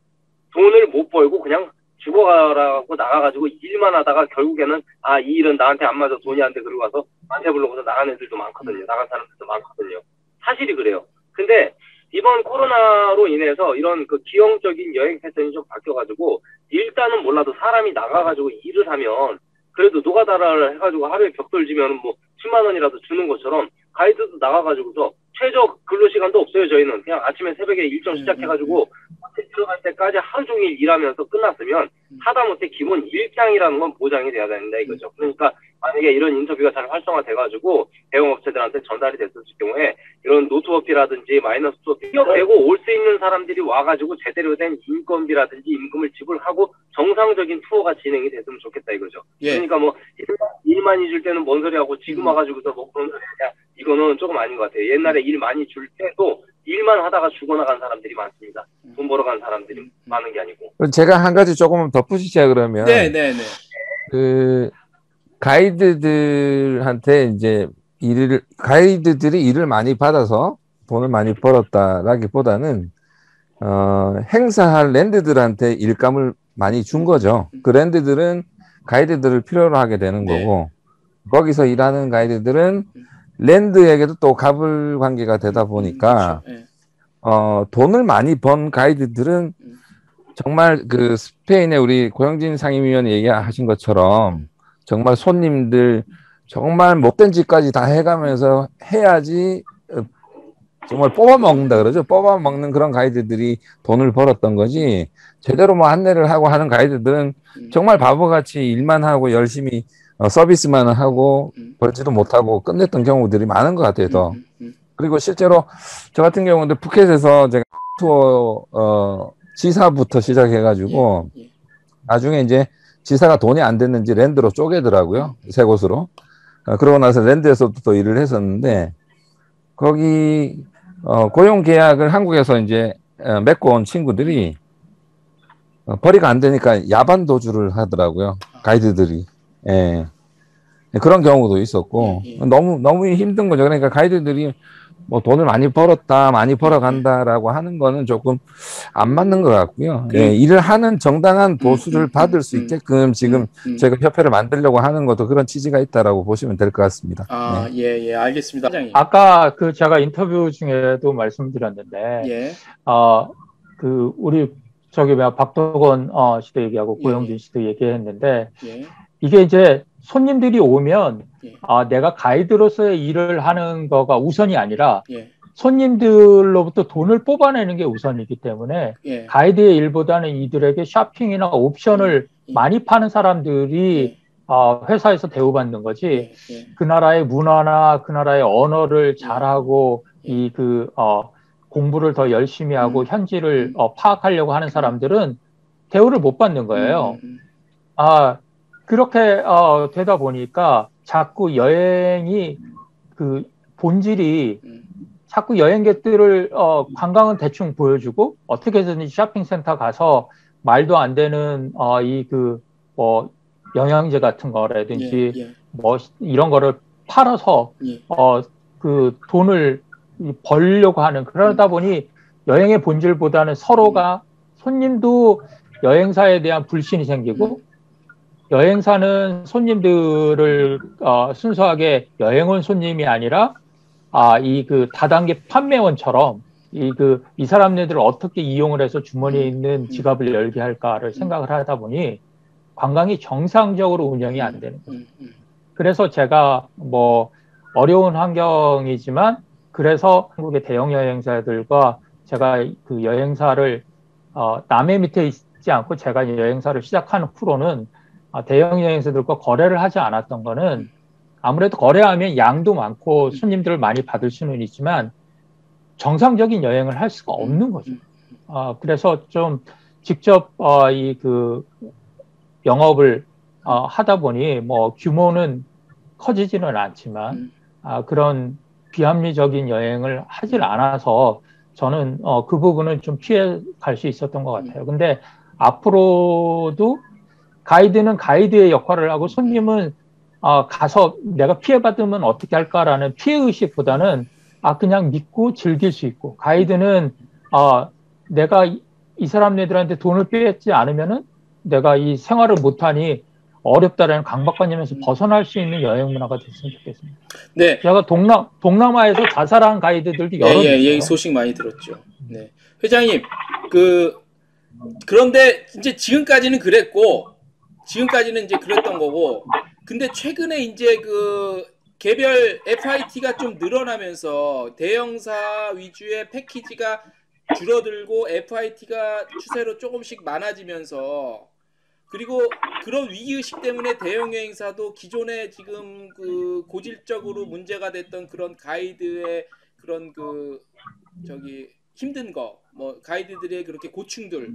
돈을 못 벌고 그냥 죽어가라고 나가가지고 일만 하다가 결국에는 아, 이 일은 나한테 안 맞아 돈이 안 돼 그러고 가서 나한테 불러고서 나간 애들도 많거든요. 나간 사람들도 많거든요. 사실이 그래요. 근데 이번 코로나로 인해서 이런 그 기형적인 여행 패턴이 좀 바뀌어가지고 일단은 몰라도 사람이 나가가지고 일을 하면 그래도 노가다를 해가지고 하루에 벽돌지면 뭐 10만 원이라도 주는 것처럼 가이드도 나가가지고서 최저 근로시간도 없어요. 저희는 그냥 아침에 새벽에 일정 시작해가지고 호텔 들어갈 때까지 하루 종일 일하면서 끝났으면 하다못해 기본 일장이라는 건 보장이 돼야 된다 이거죠. 그러니까 만약에 이런 인터뷰가 잘 활성화돼가지고 대형업체들한테 전달이 됐을 경우에 이런 노트워피라든지 마이너스 투어피 되고 올 수 있는 사람들이 와가지고 제대로 된 인건비라든지 임금을 지불하고 정상적인 투어가 진행이 됐으면 좋겠다 이거죠. 예. 그러니까 뭐 일 많이 줄 때는 뭔 소리 하고 지금 와가지고서 뭐 그런 소리 하냐 이거는 조금 아닌 것 같아요. 옛날에 일 많이 줄 때도 일만 하다가 죽어나간 사람들이 많습니다. 돈 벌어간 사람들이 많은 게 아니고. 제가 한 가지 조금 덧붙이자 그러면 네네네. 그 가이드들한테 이제 가이드들이 일을 많이 받아서 돈을 많이 벌었다라기보다는 행사할 랜드들한테 일감을 많이 준 거죠. 그 랜드들은 가이드들을 필요로 하게 되는 거고 거기서 일하는 가이드들은 랜드에게도 또 갑을 관계가 되다 보니까 돈을 많이 번 가이드들은 정말 그 스페인의 우리 고영진 상임위원이 얘기하신 것처럼 정말 손님들 정말 못된 짓까지 다 해가면서 해야지 정말 뽑아먹는다 그러죠. 뽑아먹는 그런 가이드들이 돈을 벌었던 거지 제대로 뭐 안내를 하고 하는 가이드들은 정말 바보같이 일만 하고 열심히 서비스만 하고 벌지도 못하고 끝냈던 경우들이 많은 것 같아요. 더. 그리고 실제로 저 같은 경우도 푸켓에서 제가 투어 지사부터 시작해가지고 나중에 이제 지사가 돈이 안 됐는지 랜드로 쪼개더라고요. 세 곳으로. 그러고 나서 랜드에서도 또 일을 했었는데 거기 고용 계약을 한국에서 이제 맺고 온 친구들이 벌이가 안 되니까 야반 도주를 하더라고요. 가이드들이. 예. 그런 경우도 있었고 너무 힘든 거죠. 그러니까 가이드들이 뭐 돈을 많이 벌었다, 많이 벌어간다라고 하는 거는 조금 안 맞는 것 같고요. 예, 일을 하는 정당한 보수를 받을 수 있게끔 지금 저희가 협회를 만들려고 하는 것도 그런 취지가 있다라고 보시면 될 것 같습니다. 아, 예, 알겠습니다. 회장님. 아까 그 제가 인터뷰 중에도 말씀드렸는데, 그 우리 저기 박도건 씨도 얘기하고 고영진 씨도 얘기했는데, 이게 이제 손님들이 오면 내가 가이드로서의 일을 하는 거가 우선이 아니라 손님들로부터 돈을 뽑아내는 게 우선이기 때문에 가이드의 일보다는 이들에게 쇼핑이나 옵션을 많이 파는 사람들이 회사에서 대우받는 거지 그 나라의 문화나 그 나라의 언어를 잘하고 공부를 더 열심히 하고 현지를 파악하려고 하는 사람들은 대우를 못 받는 거예요. 그렇게 되다 보니까 자꾸 여행이 그 본질이 자꾸 여행객들을 관광은 대충 보여주고 어떻게 해서든지 쇼핑센터 가서 말도 안 되는 뭐 영양제 같은 거라든지 뭐 이런 거를 팔아서 그 돈을 벌려고 하는, 그러다 보니 여행의 본질보다는 서로가, 손님도 여행사에 대한 불신이 생기고 여행사는 손님들을 순수하게 여행 온 손님이 아니라 이 그 다단계 판매원처럼 이 사람들을 어떻게 이용을 해서 주머니에 있는 지갑을 열게 할까를 생각을 하다 보니 관광이 정상적으로 운영이 안 되는 거죠. 그래서 제가 뭐 어려운 환경이지만 그래서 한국의 대형 여행사들과 제가 그 여행사를 남의 밑에 있지 않고 제가 여행사를 시작한 후로는 대형 여행사들과 거래를 하지 않았던 거는, 아무래도 거래하면 양도 많고 손님들을 많이 받을 수는 있지만 정상적인 여행을 할 수가 없는 거죠. 그래서 좀 직접 그 영업을 하다 보니 뭐 규모는 커지지는 않지만 그런 비합리적인 여행을 하질 않아서 저는 그 부분은 좀 피해 갈 수 있었던 것 같아요. 근데 앞으로도 가이드는 가이드의 역할을 하고 손님은 가서 내가 피해받으면 어떻게 할까라는 피해의식보다는 그냥 믿고 즐길 수 있고, 가이드는 내가 이 사람들한테 돈을 빼지 않으면은 내가 이 생활을 못하니 어렵다라는 강박관념에서 벗어날 수 있는 여행 문화가 됐으면 좋겠습니다. 네. 제가 동남아에서 자살한 가이드들도 여러 있어요. 소식 많이 들었죠. 네. 회장님, 그런데 이제 지금까지는 그랬고, 지금까지는 이제 그랬던 거고, 근데 최근에 이제 그 개별 FIT가 좀 늘어나면서 대형사 위주의 패키지가 줄어들고 FIT가 추세로 조금씩 많아지면서, 그리고 그런 위기의식 때문에 대형 여행사도 기존에 지금 그 고질적으로 문제가 됐던 그런 가이드의 그런 힘든 거, 뭐 가이드들의 그렇게 고충들,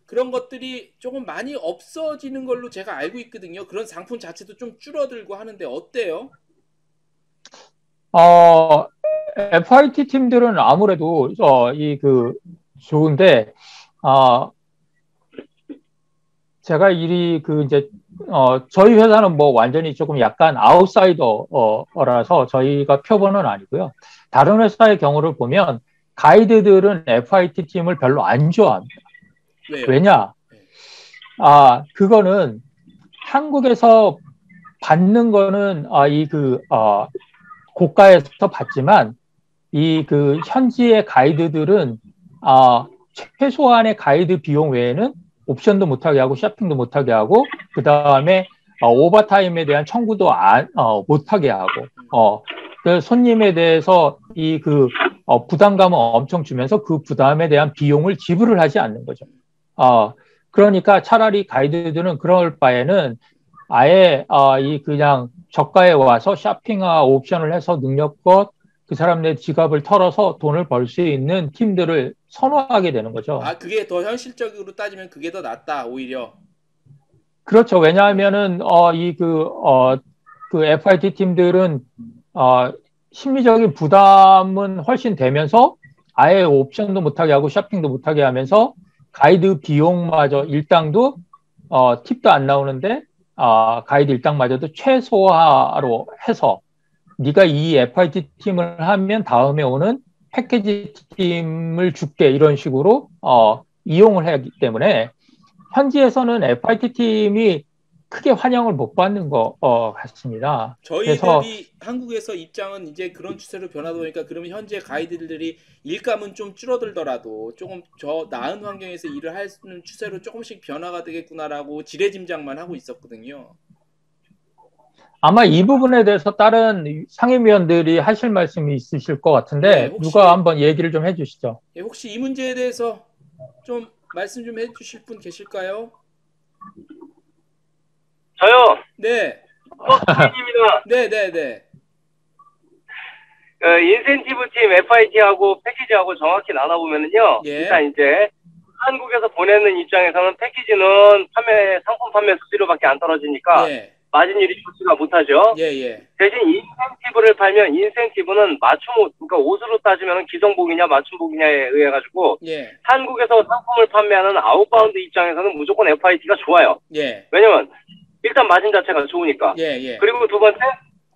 그런 것들이 조금 많이 없어지는 걸로 제가 알고 있거든요. 그런 상품 자체도 좀 줄어들고 하는데 어때요? FIT 팀들은 아무래도 좋은데 제가 이제 저희 회사는 뭐 완전히 조금 약간 아웃사이더라서 저희가 표본은 아니고요. 다른 회사의 경우를 보면 가이드들은 FIT 팀을 별로 안 좋아합니다. 왜요? 왜냐? 그거는 한국에서 받는 거는 고가에서 받지만 현지의 가이드들은 최소한의 가이드 비용 외에는 옵션도 못하게 하고 쇼핑도 못하게 하고, 그 다음에 오버타임에 대한 청구도 못하게 하고, 그 손님에 대해서 부담감을 엄청 주면서 그 부담에 대한 비용을 지불을 하지 않는 거죠. 그러니까 차라리 가이드들은 그럴 바에는 아예 그냥 저가에 와서 쇼핑과 옵션을 해서 능력껏 그 사람의 지갑을 털어서 돈을 벌 수 있는 팀들을 선호하게 되는 거죠. 그게 더 현실적으로 따지면 그게 더 낫다, 오히려. 그렇죠. 왜냐하면은 그 FIT 팀들은 심리적인 부담은 훨씬 되면서 아예 옵션도 못하게 하고 쇼핑도 못하게 하면서 가이드 비용마저 일당도 팁도 안 나오는데 가이드 일당마저도 최소화로 해서 네가 이 FIT 팀을 하면 다음에 오는 패키지 팀을 줄게, 이런 식으로 이용을 하기 때문에 현지에서는 FIT 팀이 크게 환영을 못 받는 것 같습니다. 저희들이 그래서 한국에서 입장은 이제 그런 추세로 변하다 보니까 그러면 현재 가이드들이 일감은 좀 줄어들더라도 조금 저 나은 환경에서 일을 하는 추세로 조금씩 변화가 되겠구나라고 지레짐작만 하고 있었거든요. 아마 이 부분에 대해서 다른 상임위원들이 하실 말씀이 있으실 것 같은데, 혹시, 누가 한번 얘기를 좀 해주시죠. 혹시 이 문제에 대해서 좀 말씀 좀 해주실 분 계실까요? 저요. 네. 수고입니다. 네네네. 인센티브 팀 FIT하고 패키지하고 정확히 나눠보면은요. 예. 일단 이제 한국에서 보내는 입장에서는 패키지는 상품 판매 수수료밖에 안 떨어지니까 예. 마진율이 좋지가 못하죠. 예, 예. 대신 인센티브를 팔면 인센티브는 그러니까 옷으로 따지면 기성복이냐 맞춤복이냐에 의해 가지고 예. 한국에서 상품을 판매하는 아웃바운드 입장에서는 무조건 FIT가 좋아요. 예. 왜냐면 일단 마진 자체가 좋으니까. 예, 예. 그리고 두 번째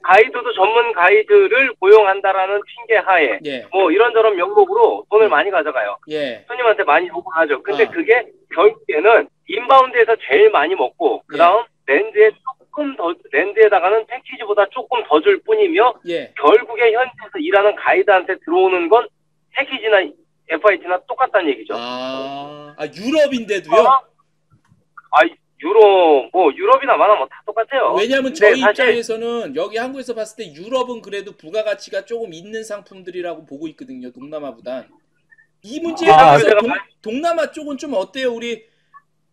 가이드도 전문 가이드를 고용한다라는 핑계 하에 예. 뭐 이런저런 명목으로 돈을 많이 가져가요. 예. 손님한테 많이 요구하죠. 근데 아. 그게 결국에는 인바운드에서 제일 많이 먹고 그다음 랜드에다가는 패키지보다 조금 더 줄 뿐이며 예. 결국에 현지에서 일하는 가이드한테 들어오는 건 패키지나 FIT나 똑같다는 얘기죠. 유럽인데도요? 유럽이나 마나 다 똑같아요. 왜냐하면 근데 저희 사실 입장에서는 여기 한국에서 봤을 때 유럽은 그래도 부가가치가 조금 있는 상품들이라고 보고 있거든요. 동남아보단. 이 문제에 대해서 동남아 쪽은 좀 어때요? 우리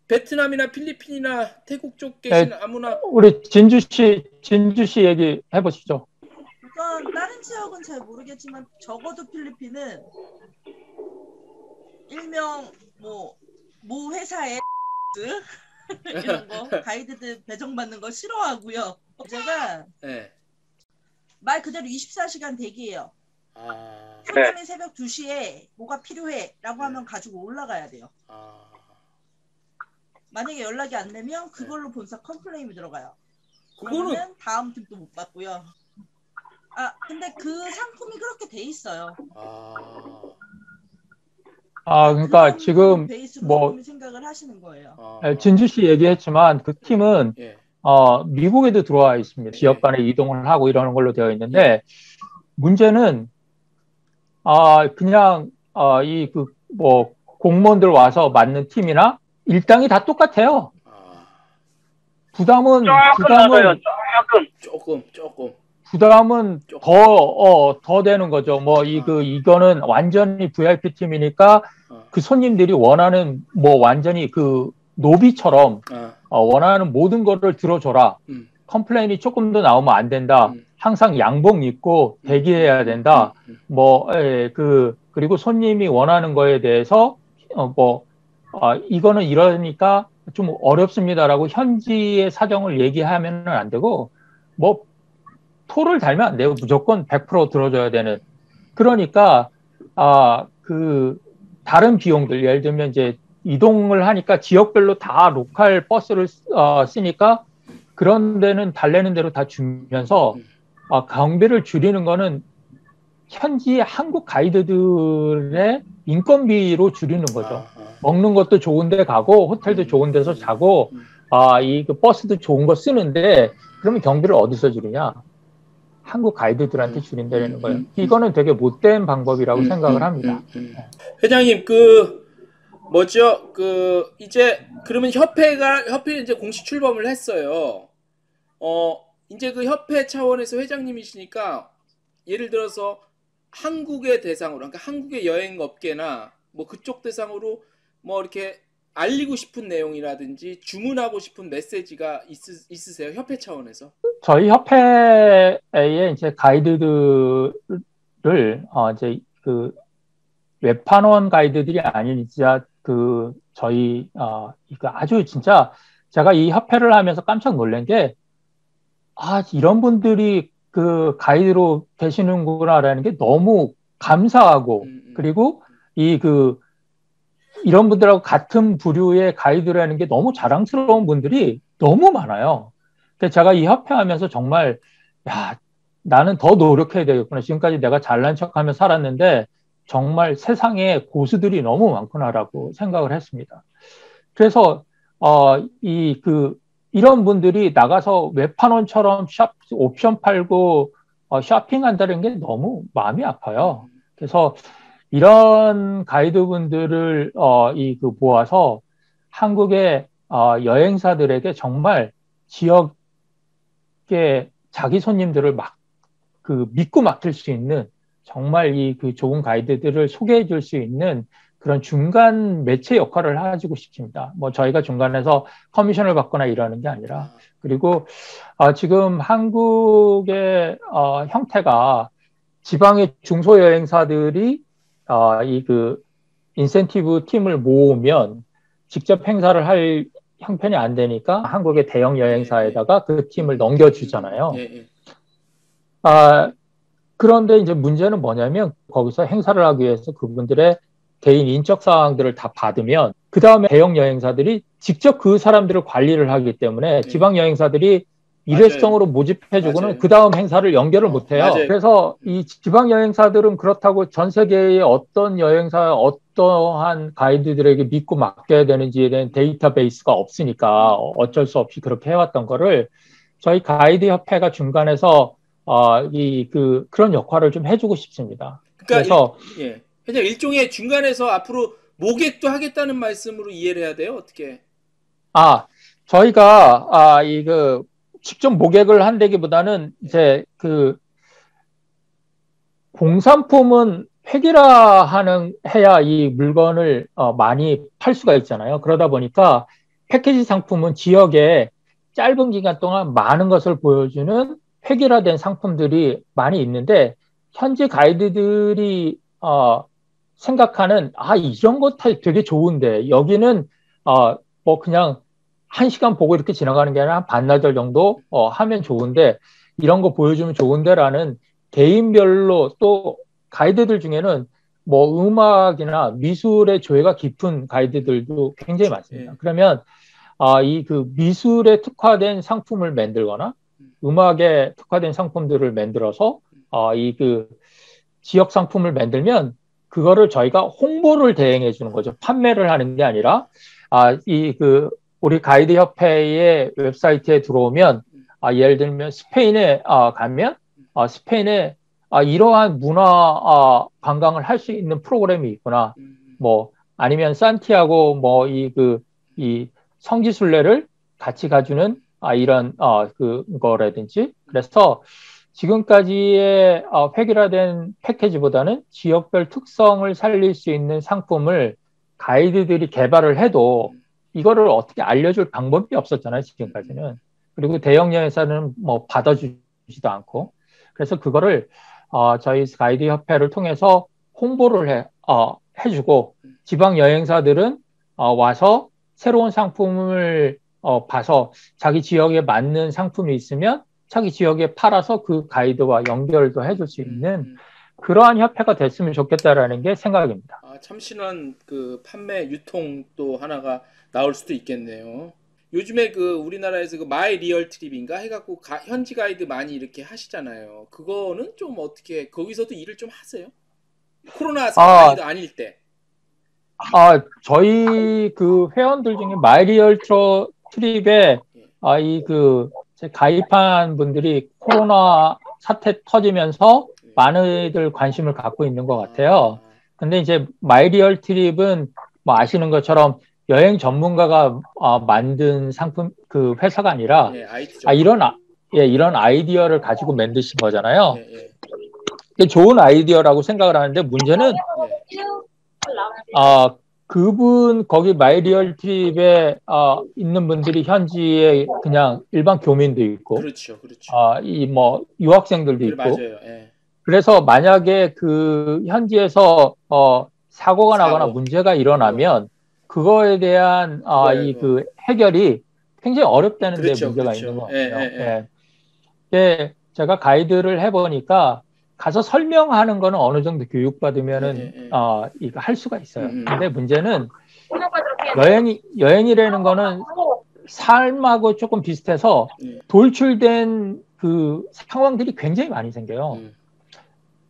베트남이나 필리핀이나 태국 쪽 계신 아무나 우리 진주 씨 얘기 해보시죠. 우선 다른 지역은 잘 모르겠지만 적어도 필리핀은 일명 모 회사의 이런 거 가이드들 배정받는 거 싫어하고요. 제가 네. 말 그대로 24시간 대기예요. 아. 손님이 새벽 2시에 뭐가 필요해 라고 하면 가지고 올라가야 돼요. 만약에 연락이 안 되면 그걸로 본사 컴플레인이 들어가요. 그거는 다음 팀도 못 받고요. 근데 그 상품이 그렇게 돼 있어요. 그러니까 지금 베이스로 생각을 하시는 거예요. 진주 씨 얘기했지만 그 팀은 예. 미국에도 들어와 있습니다. 지역 간에 이동을 하고 이러는 걸로 되어 있는데 문제는 그냥 공무원들 와서 맞는 팀이나 일당이 다 똑같아요. 부담은 부담은 더 되는 거죠. 이거는 완전히 VIP 팀이니까 그 손님들이 원하는 완전히 그 노비처럼 원하는 모든 거를 들어줘라. 컴플레인이 조금 더 나오면 안 된다. 항상 양복 입고 대기해야 된다. 그리고 손님이 원하는 거에 대해서 이거는 이러니까 좀 어렵습니다라고 현지의 사정을 얘기하면은 안 되고 토를 달면 안 돼요. 무조건 100% 들어줘야 되는. 그러니까 다른 비용들 예를 들면 이제 이동을 하니까 지역별로 다 로컬 버스를 쓰니까 그런 데는 달래는 대로 다 주면서 경비를 줄이는 거는 현지 한국 가이드들의 인건비로 줄이는 거죠. 먹는 것도 좋은 데 가고 호텔도 좋은 데서 자고 그 버스도 좋은 거 쓰는데 그러면 경비를 어디서 줄이냐? 한국 가이드들한테 줄인다는 거예요. 이거는 되게 못된 방법이라고 생각을 합니다. 회장님 이제 그러면 협회는 이제 공식 출범을 했어요. 이제 그 협회 차원에서 회장님이시니까 예를 들어서 한국의 대상으로, 그러니까 한국의 여행업계나 그쪽 대상으로 이렇게 알리고 싶은 내용이라든지 주문하고 싶은 메시지가 있으세요? 협회 차원에서? 저희 협회에 이제 가이드들을 이제 그 외판원 가이드들이 아닌 진짜 저희 이거 아주 진짜 제가 이 협회를 하면서 깜짝 놀란 게 이런 분들이 그 가이드로 계시는구나라는 게 너무 감사하고 그리고 이런 분들하고 같은 부류의 가이드라는 게 너무 자랑스러운 분들이 너무 많아요. 그래서 제가 이 협회 하면서 정말 나는 더 노력해야 되겠구나. 지금까지 내가 잘난 척하며 살았는데 정말 세상에 고수들이 너무 많구나라고 생각을 했습니다. 그래서 이런 분들이 나가서 외판원처럼 옵션 팔고 쇼핑한다는 게 너무 마음이 아파요. 그래서 이런 가이드분들을 모아서 한국의 여행사들에게 정말 지역의 자기 손님들을 믿고 맡길 수 있는 정말 좋은 가이드들을 소개해 줄 수 있는 그런 중간 매체 역할을 해주고 싶습니다. 저희가 중간에서 커미션을 받거나 이러는 게 아니라. 그리고 지금 한국의 형태가 지방의 중소여행사들이 이 그 인센티브 팀을 모으면 직접 행사를 할 형편이 안 되니까 한국의 대형 여행사에다가 그 팀을 넘겨주잖아요. 그런데 이제 문제는 뭐냐면 거기서 행사를 하기 위해서 그분들의 개인 인적 사항들을 다 받으면 그 다음에 대형 여행사들이 직접 그 사람들을 관리를 하기 때문에 지방 여행사들이 일회성으로 모집해주고는 그 다음 행사를 연결을 못해요. 그래서 이 지방 여행사들은 그렇다고 전 세계의 어떤 여행사, 어떠한 가이드들에게 믿고 맡겨야 되는지에 대한 데이터베이스가 없으니까 어쩔 수 없이 그렇게 해왔던 거를 저희 가이드 협회가 중간에서 그런 역할을 좀 해주고 싶습니다. 그러니까 그래서 회장님 일종의 중간에서 앞으로 모객도 하겠다는 말씀으로 이해를 해야 돼요? 어떻게? 저희가 직접 모객을 한다기보다는 이제 그 공산품은 해야 이 물건을 많이 팔 수가 있잖아요. 그러다 보니까 패키지 상품은 지역에 짧은 기간 동안 많은 것을 보여주는 획일화된 상품들이 많이 있는데 현지 가이드들이 생각하는 이런 거 되게 좋은데 여기는 뭐 그냥 1시간 보고 이렇게 지나가는 게 아니라 한 반나절 정도 하면 좋은데 이런 거 보여주면 좋은데라는 개인별로 또 가이드들 중에는 뭐 음악이나 미술의 조예가 깊은 가이드들도 굉장히 많습니다. 그러면 이 그 미술에 특화된 상품을 만들거나 음악에 특화된 상품들을 만들어서 이 그 지역 상품을 만들면 그거를 저희가 홍보를 대행해 주는 거죠. 판매를 하는 게 아니라 우리 가이드 협회의 웹사이트에 들어오면 예를 들면 스페인에 가면 스페인에 이러한 문화 관광을 할 수 있는 프로그램이 있구나. 뭐 아니면 산티아고 뭐 이 성지순례를 같이 가주는 이런 그거라든지 그래서 지금까지의 획일화된 패키지보다는 지역별 특성을 살릴 수 있는 상품을 가이드들이 개발을 해도 이거를 어떻게 알려줄 방법이 없었잖아요, 지금까지는. 그리고 대형 여행사는 뭐 받아주지도 않고. 그래서 그거를 저희 가이드 협회를 통해서 홍보를 해주고 지방 여행사들은 와서 새로운 상품을 봐서 자기 지역에 맞는 상품이 있으면 자기 지역에 팔아서 그 가이드와 연결도 해줄 수 있는 그러한 협회가 됐으면 좋겠다라는 게 생각입니다. 참신한 그 판매 유통도 하나가 나올 수도 있겠네요. 요즘에 그 우리나라에서 그 마이 리얼 트립인가 해갖고 현지 가이드 많이 이렇게 하시잖아요. 그거는 좀 어떻게 거기서도 일을 좀 하세요? 코로나 상황이 아닐 때. 저희 그 회원들 중에 마이 리얼 트립에 가입한 분들이 코로나 사태 터지면서 많이들 관심을 갖고 있는 것 같아요. 근데 이제 마이 리얼 트립은 뭐 아시는 것처럼 여행 전문가가 만든 상품 그 회사가 아니라 이런 아이디어를 가지고 만드신 거잖아요. 좋은 아이디어라고 생각을 하는데 문제는 그분 거기 마이 리얼 트립에 있는 분들이 현지에 그냥 일반 교민도 있고 그렇죠. 이 뭐 유학생들도 있고 맞아요. 그래서 만약에 그 현지에서 사고가 나거나 문제가 일어나면 그거에 대한 이 그 해결이 굉장히 어렵다는 데 문제가 있는 것 같아요. 제가 가이드를 해보니까 가서 설명하는 거는 어느 정도 교육받으면은 이거 할 수가 있어요. 근데 문제는 여행이라는 거는 삶하고 조금 비슷해서 돌출된 그 상황들이 굉장히 많이 생겨요.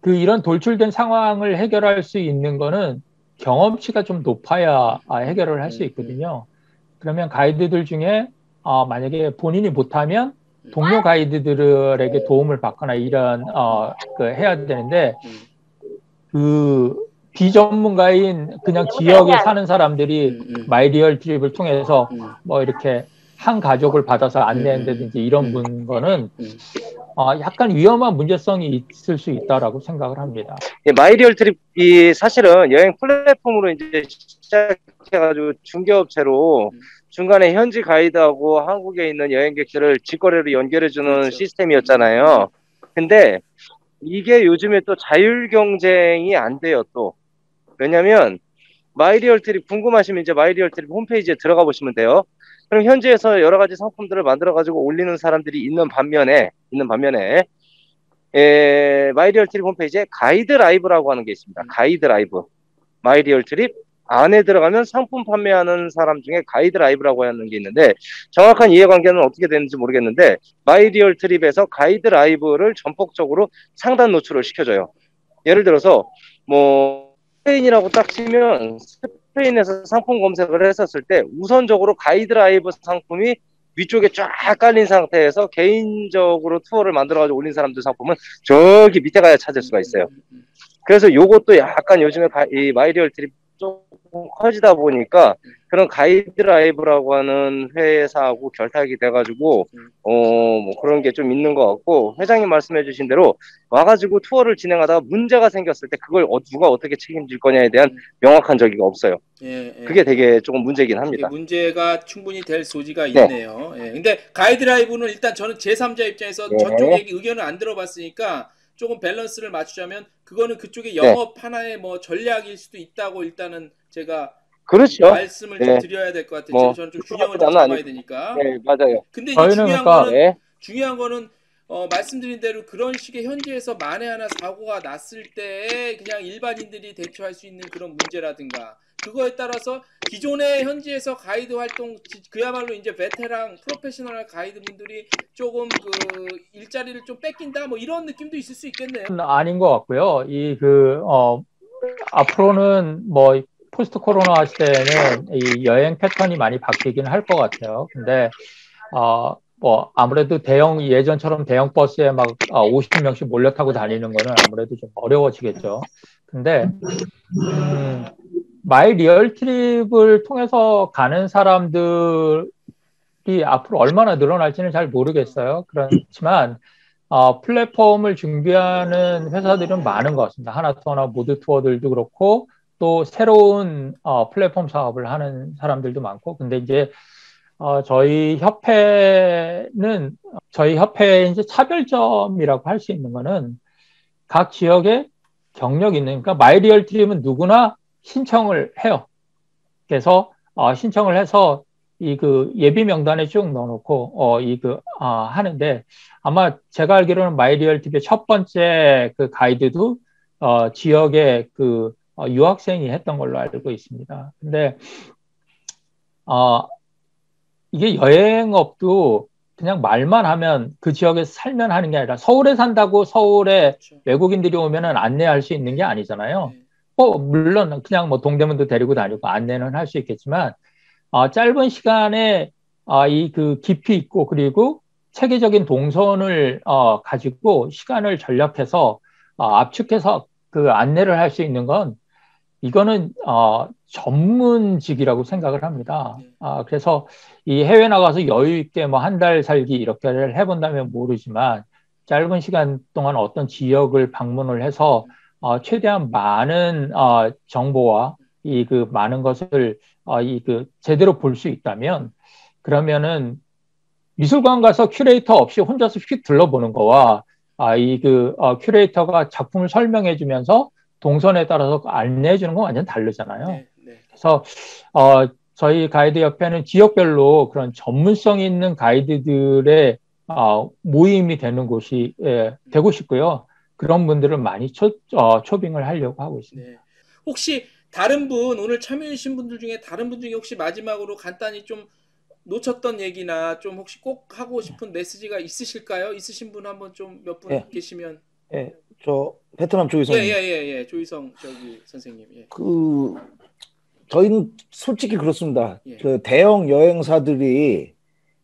이런 돌출된 상황을 해결할 수 있는 거는 경험치가 좀 높아야 해결을 할 수 있거든요. 그러면 가이드들 중에 만약에 본인이 못하면 동료 가이드들에게 도움을 받거나 이런 해야 되는데 그 비전문가인 그냥 지역에 사는 사람들이 마이 리얼 트립을 통해서 뭐 이렇게 한 가족을 받아서 안내한다든지 이런 거는 약간 위험한 문제성이 있을 수 있다라고 생각을 합니다. 마이 리얼 트립이 사실은 여행 플랫폼으로 이제 시작해가지고 중개업체로 중간에 현지 가이드하고 한국에 있는 여행객들을 직거래로 연결해주는 시스템이었잖아요. 근데 이게 요즘에 또 자율 경쟁이 안 돼요, 또. 왜냐면, 마이리얼트립 궁금하시면 이제 마이리얼트립 홈페이지에 들어가 보시면 돼요. 그럼 현지에서 여러 가지 상품들을 만들어가지고 올리는 사람들이 있는 반면에, 마이리얼트립 홈페이지에 가이드 라이브라고 하는 게 있습니다. 가이드 라이브. 마이리얼트립 안에 들어가면 상품 판매하는 사람 중에 가이드 라이브라고 하는 게 있는데 정확한 이해관계는 어떻게 되는지 모르겠는데 마이리얼트립에서 가이드 라이브를 전폭적으로 상단 노출을 시켜줘요. 예를 들어서 뭐 스페인이라고 딱 치면 스페인에서 상품 검색을 했었을 때 우선적으로 가이드 라이브 상품이 위쪽에 쫙 깔린 상태에서 개인적으로 투어를 만들어가지고 올린 사람들 상품은 저기 밑에 가야 찾을 수가 있어요. 그래서 요것도 약간 요즘에 이 마이리얼트립 조금 커지다 보니까 그런 가이드 라이브라고 하는 회사하고 결탁이 돼가지고 뭐 그런 게 좀 있는 것 같고 회장님 말씀해주신 대로 와가지고 투어를 진행하다가 문제가 생겼을 때 그걸 누가 어떻게 책임질 거냐에 대한 명확한 저기가 없어요. 그게 되게 조금 문제긴 합니다. 문제가 충분히 될 소지가 네. 있네요. 근데 가이드 라이브는 일단 저는 제3자 입장에서 저쪽 얘기 의견을 안 들어봤으니까 조금 밸런스를 맞추자면 그거는 그쪽의 영업 하나의 뭐 전략일 수도 있다고 일단은 제가 그렇죠. 말씀을 좀 드려야 될 것 같아요. 저는 좀 균형을 좀 잡아야 되니까. 네, 맞아요. 근데 이제 중요한 거는 말씀드린 대로 그런 식의 현지에서 만에 하나 사고가 났을 때 그냥 일반인들이 대처할 수 있는 그런 문제라든가 그거에 따라서 기존의 현지에서 가이드 활동 그야말로 이제 베테랑 프로페셔널 가이드분들이 조금 그 일자리를 좀 뺏긴다 뭐 이런 느낌도 있을 수 있겠네요. 아닌 것 같고요. 앞으로는 뭐 포스트 코로나 시대에는 이 여행 패턴이 많이 바뀌긴 할 것 같아요. 근데 뭐 아무래도 예전처럼 대형 버스에 막 50명씩 몰려 타고 다니는 거는 아무래도 좀 어려워지겠죠. 근데 마이 리얼 트립을 통해서 가는 사람들이 앞으로 얼마나 늘어날지는 잘 모르겠어요. 그렇지만 플랫폼을 준비하는 회사들은 많은 것 같습니다. 하나투어나 모드투어들도 그렇고 또 새로운 플랫폼 사업을 하는 사람들도 많고 근데 이제 저희 협회의 이제 차별점이라고 할 수 있는 거는 각 지역에 경력이 있는, 그러니까 마이리얼 트립은 누구나 신청을 해요. 그래서 신청을 해서 그 예비 명단에 쭉 넣어놓고 하는데 아마 제가 알기로는 마이리얼 트립의 첫 번째 그 가이드도 지역의 그 유학생이 했던 걸로 알고 있습니다. 근데 이게 여행업도 그냥 말만 하면 그 지역에서 살면 하는 게 아니라 서울에 산다고 서울에 외국인들이 오면은 안내할 수 있는 게 아니잖아요. 물론 그냥 뭐 동대문도 데리고 다니고 안내는 할 수 있겠지만 짧은 시간에 이 그 깊이 있고 그리고 체계적인 동선을 가지고 시간을 전략해서 압축해서 그 안내를 할 수 있는 건 이거는 전문직이라고 생각을 합니다. 그래서 이 해외 나가서 여유 있게 뭐 한 달 살기 이렇게를 해본다면 모르지만 짧은 시간 동안 어떤 지역을 방문을 해서 최대한 많은 정보와 이 그 많은 것을 제대로 볼 수 있다면 그러면은 미술관 가서 큐레이터 없이 혼자서 휙 둘러보는 거와 큐레이터가 작품을 설명해 주면서 동선에 따라서 안내해 주는 건 완전 다르잖아요. 그래서 저희 가이드 협회는 지역별로 그런 전문성 있는 가이드들의 모임이 되는 곳이 되고 싶고요. 그런 분들을 많이 초빙을 하려고 하고 있습니다. 혹시 다른 분 오늘 참여해 주신 분들 중에 다른 분 중에 혹시 마지막으로 간단히 좀 놓쳤던 얘기나 좀 혹시 꼭 하고 싶은 메시지가 있으실까요? 있으신 분 한번 좀 몇 분 계시면. 저 베트남 조희성. 조희성 선생님. 저희는 솔직히 그렇습니다. 그 대형 여행사들이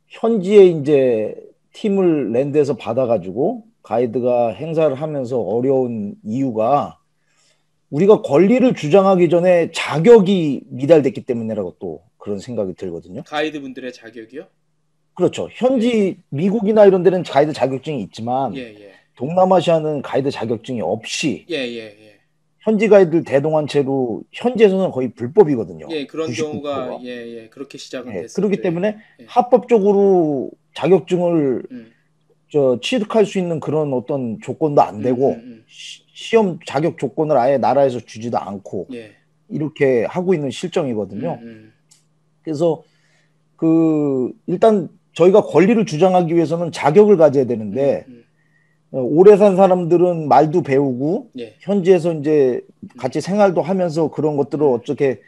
현지에 이제 팀을 랜드에서 받아가지고 가이드가 행사를 하면서 어려운 이유가 우리가 권리를 주장하기 전에 자격이 미달됐기 때문이라고 또 그런 생각이 들거든요. 가이드분들의 자격이요? 그렇죠. 현지 미국이나 이런 데는 가이드 자격증이 있지만 동남아시아는 가이드 자격증이 없이 현지 가이드를 대동한채로 현지에서는 거의 불법이거든요. 그런 99%가. 경우가 그렇게 시작은 됐어요. 그렇기 때문에 합법적으로 자격증을 취득할 수 있는 그런 어떤 조건도 안 되고 시험 자격 조건을 아예 나라에서 주지도 않고 예. 이렇게 하고 있는 실정이거든요. 그래서 그 일단 저희가 권리를 주장하기 위해서는 자격을 가져야 되는데 오래 산 사람들은 말도 배우고 예. 현지에서 이제 같이 생활도 하면서 그런 것들을 어떻게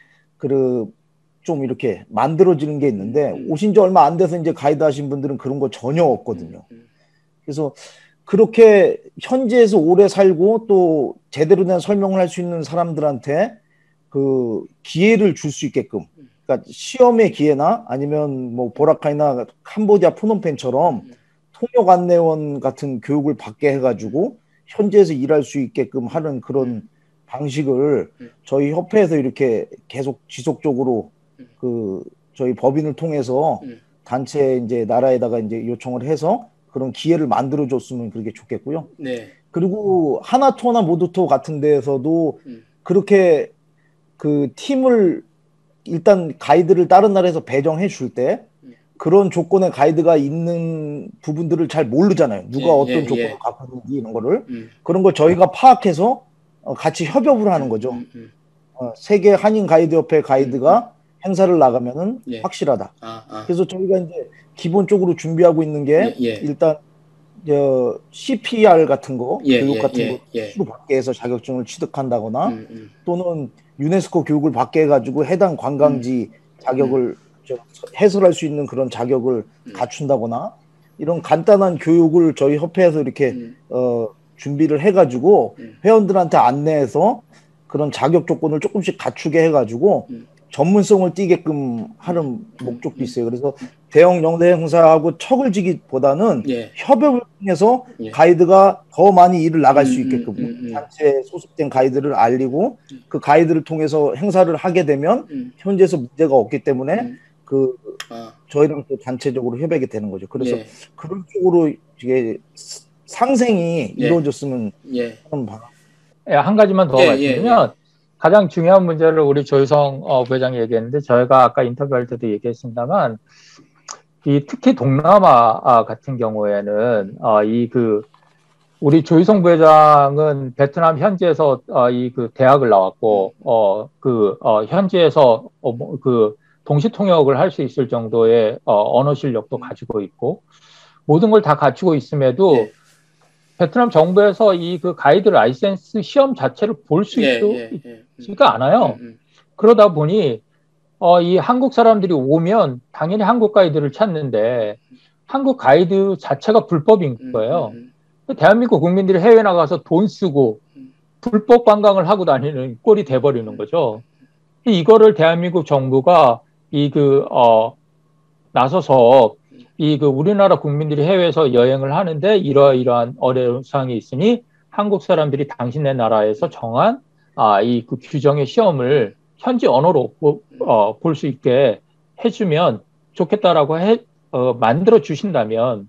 좀 이렇게 만들어지는 게 있는데 오신 지 얼마 안 돼서 이제 가이드 하신 분들은 그런 거 전혀 없거든요. 그래서 그렇게 현지에서 오래 살고 또 제대로 된 설명을 할 수 있는 사람들한테 그 기회를 줄 수 있게끔, 그러니까 시험의 기회나 아니면 뭐 보라카이나 캄보디아 프놈펜처럼 통역 안내원 같은 교육을 받게 해가지고 현지에서 일할 수 있게끔 하는 그런 방식을 저희 협회에서 이렇게 계속 지속적으로 그 저희 법인을 통해서 단체 이제 나라에다가 이제 요청을 해서 그런 기회를 만들어 줬으면 그렇게 좋겠고요. 네. 그리고 하나투어나 모두투어 같은 데에서도 그렇게 그 팀을 일단 가이드를 다른 나라에서 배정해 줄 때 그런 조건의 가이드가 있는 부분들을 잘 모르잖아요. 누가 어떤 조건을 갖고 있는지 이런 거를. 그런 걸 저희가 파악해서 같이 협업을 하는 거죠. 세계 한인 가이드 협회 가이드가 행사를 나가면은 확실하다. 그래서 저희가 이제 기본적으로 준비하고 있는 게 일단 CPR 같은 거, 교육 같은 거 수로 받게 해서 자격증을 취득한다거나 또는 유네스코 교육을 받게 해가지고 해당 관광지 자격을 해설할 수 있는 그런 자격을 갖춘다거나 이런 간단한 교육을 저희 협회에서 이렇게 준비를 해가지고 회원들한테 안내해서 그런 자격 조건을 조금씩 갖추게 해가지고 전문성을 띠게끔 하는 목적도 있어요. 그래서 대형 영대 행사하고 척을 지기보다는 협업을 통해서 가이드가 더 많이 일을 나갈 수 있게끔 단체에 소속된 가이드를 알리고 그 가이드를 통해서 행사를 하게 되면 현지에서 문제가 없기 때문에 저희랑 또 단체적으로 협약이 되는 거죠. 그래서 그런 쪽으로 이게 상생이 이루어졌으면 하는 바람. 한 가지만 더 말씀드리면 가장 중요한 문제를 우리 조희성 부회장이 얘기했는데 저희가 아까 인터뷰할 때도 얘기했습니다만 특히 동남아 같은 경우에는 우리 조희성 부회장은 베트남 현지에서 대학을 나왔고 현지에서 동시 통역을 할 수 있을 정도의 언어 실력도 가지고 있고 모든 걸 다 갖추고 있음에도 베트남 정부에서 그 가이드 라이센스 시험 자체를 볼 수 있지가 않아요. 그러다 보니 이 한국 사람들이 오면 당연히 한국 가이드를 찾는데 한국 가이드 자체가 불법인 거예요. 대한민국 국민들이 해외 나가서 돈 쓰고 불법 관광을 하고 다니는 꼴이 돼버리는 거죠. 이거를 대한민국 정부가 나서서 우리나라 국민들이 해외에서 여행을 하는데 이러이러한 어려운 사항이 있으니 한국 사람들이 당신네 나라에서 정한 그 규정의 시험을 현지 언어로 볼 수 있게 해주면 좋겠다라고 만들어 주신다면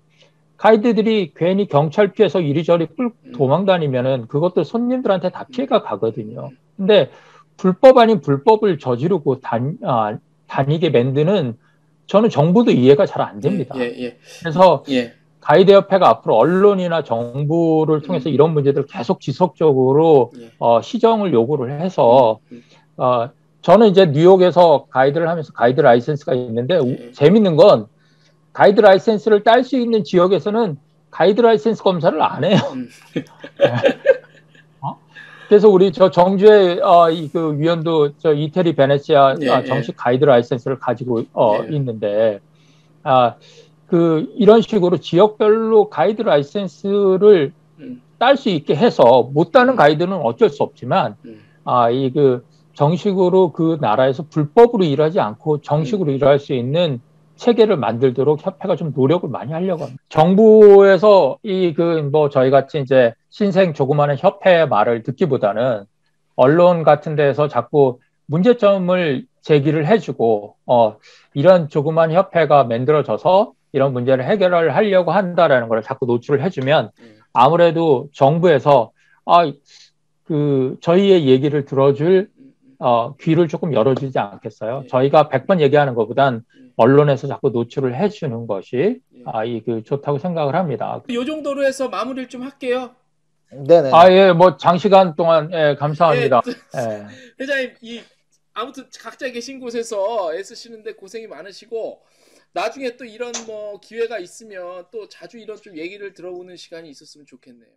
가이드들이 괜히 경찰 피해서 이리저리 도망 다니면은 그것도 손님들한테 다 피해가 가거든요. 근데 불법 아닌 불법을 저지르고 다니게 만드는 저는 정부도 이해가 잘 안 됩니다. 그래서 가이드 협회가 앞으로 언론이나 정부를 통해서 이런 문제들을 계속 지속적으로 시정을 요구를 해서 저는 이제 뉴욕에서 가이드를 하면서 가이드 라이센스가 있는데 재밌는 건 가이드 라이센스를 딸 수 있는 지역에서는 가이드 라이센스 검사를 안 해요. 그래서 우리 정주의 그 위원도 이태리 베네치아 정식 가이드 라이센스를 가지고 있는데 이런 식으로 지역별로 가이드 라이센스를 딸 수 있게 해서 못 따는 가이드는 어쩔 수 없지만 정식으로 그 나라에서 불법으로 일하지 않고 정식으로 일할 수 있는 체계를 만들도록 협회가 좀 노력을 많이 하려고 합니다. 정부에서 저희 같이 이제 신생 조그마한 협회의 말을 듣기보다는 언론 같은 데서 자꾸 문제점을 제기를 해주고 이런 조그만 협회가 만들어져서 이런 문제를 해결을 하려고 한다라는 걸 자꾸 노출을 해주면 아무래도 정부에서 저희의 얘기를 들어줄 귀를 조금 열어주지 않겠어요? 예. 저희가 100번 얘기하는 것보단 예. 언론에서 자꾸 노출을 해주는 것이 예. 좋다고 생각을 합니다. 이 정도로 해서 마무리를 좀 할게요. 네네. 예, 뭐 장시간 동안 감사합니다. 예. 회장님 아무튼 각자 계신 곳에서 애쓰시는데 고생이 많으시고 나중에 또 이런 뭐 기회가 있으면 또 자주 이런 좀 얘기를 들어보는 시간이 있었으면 좋겠네요.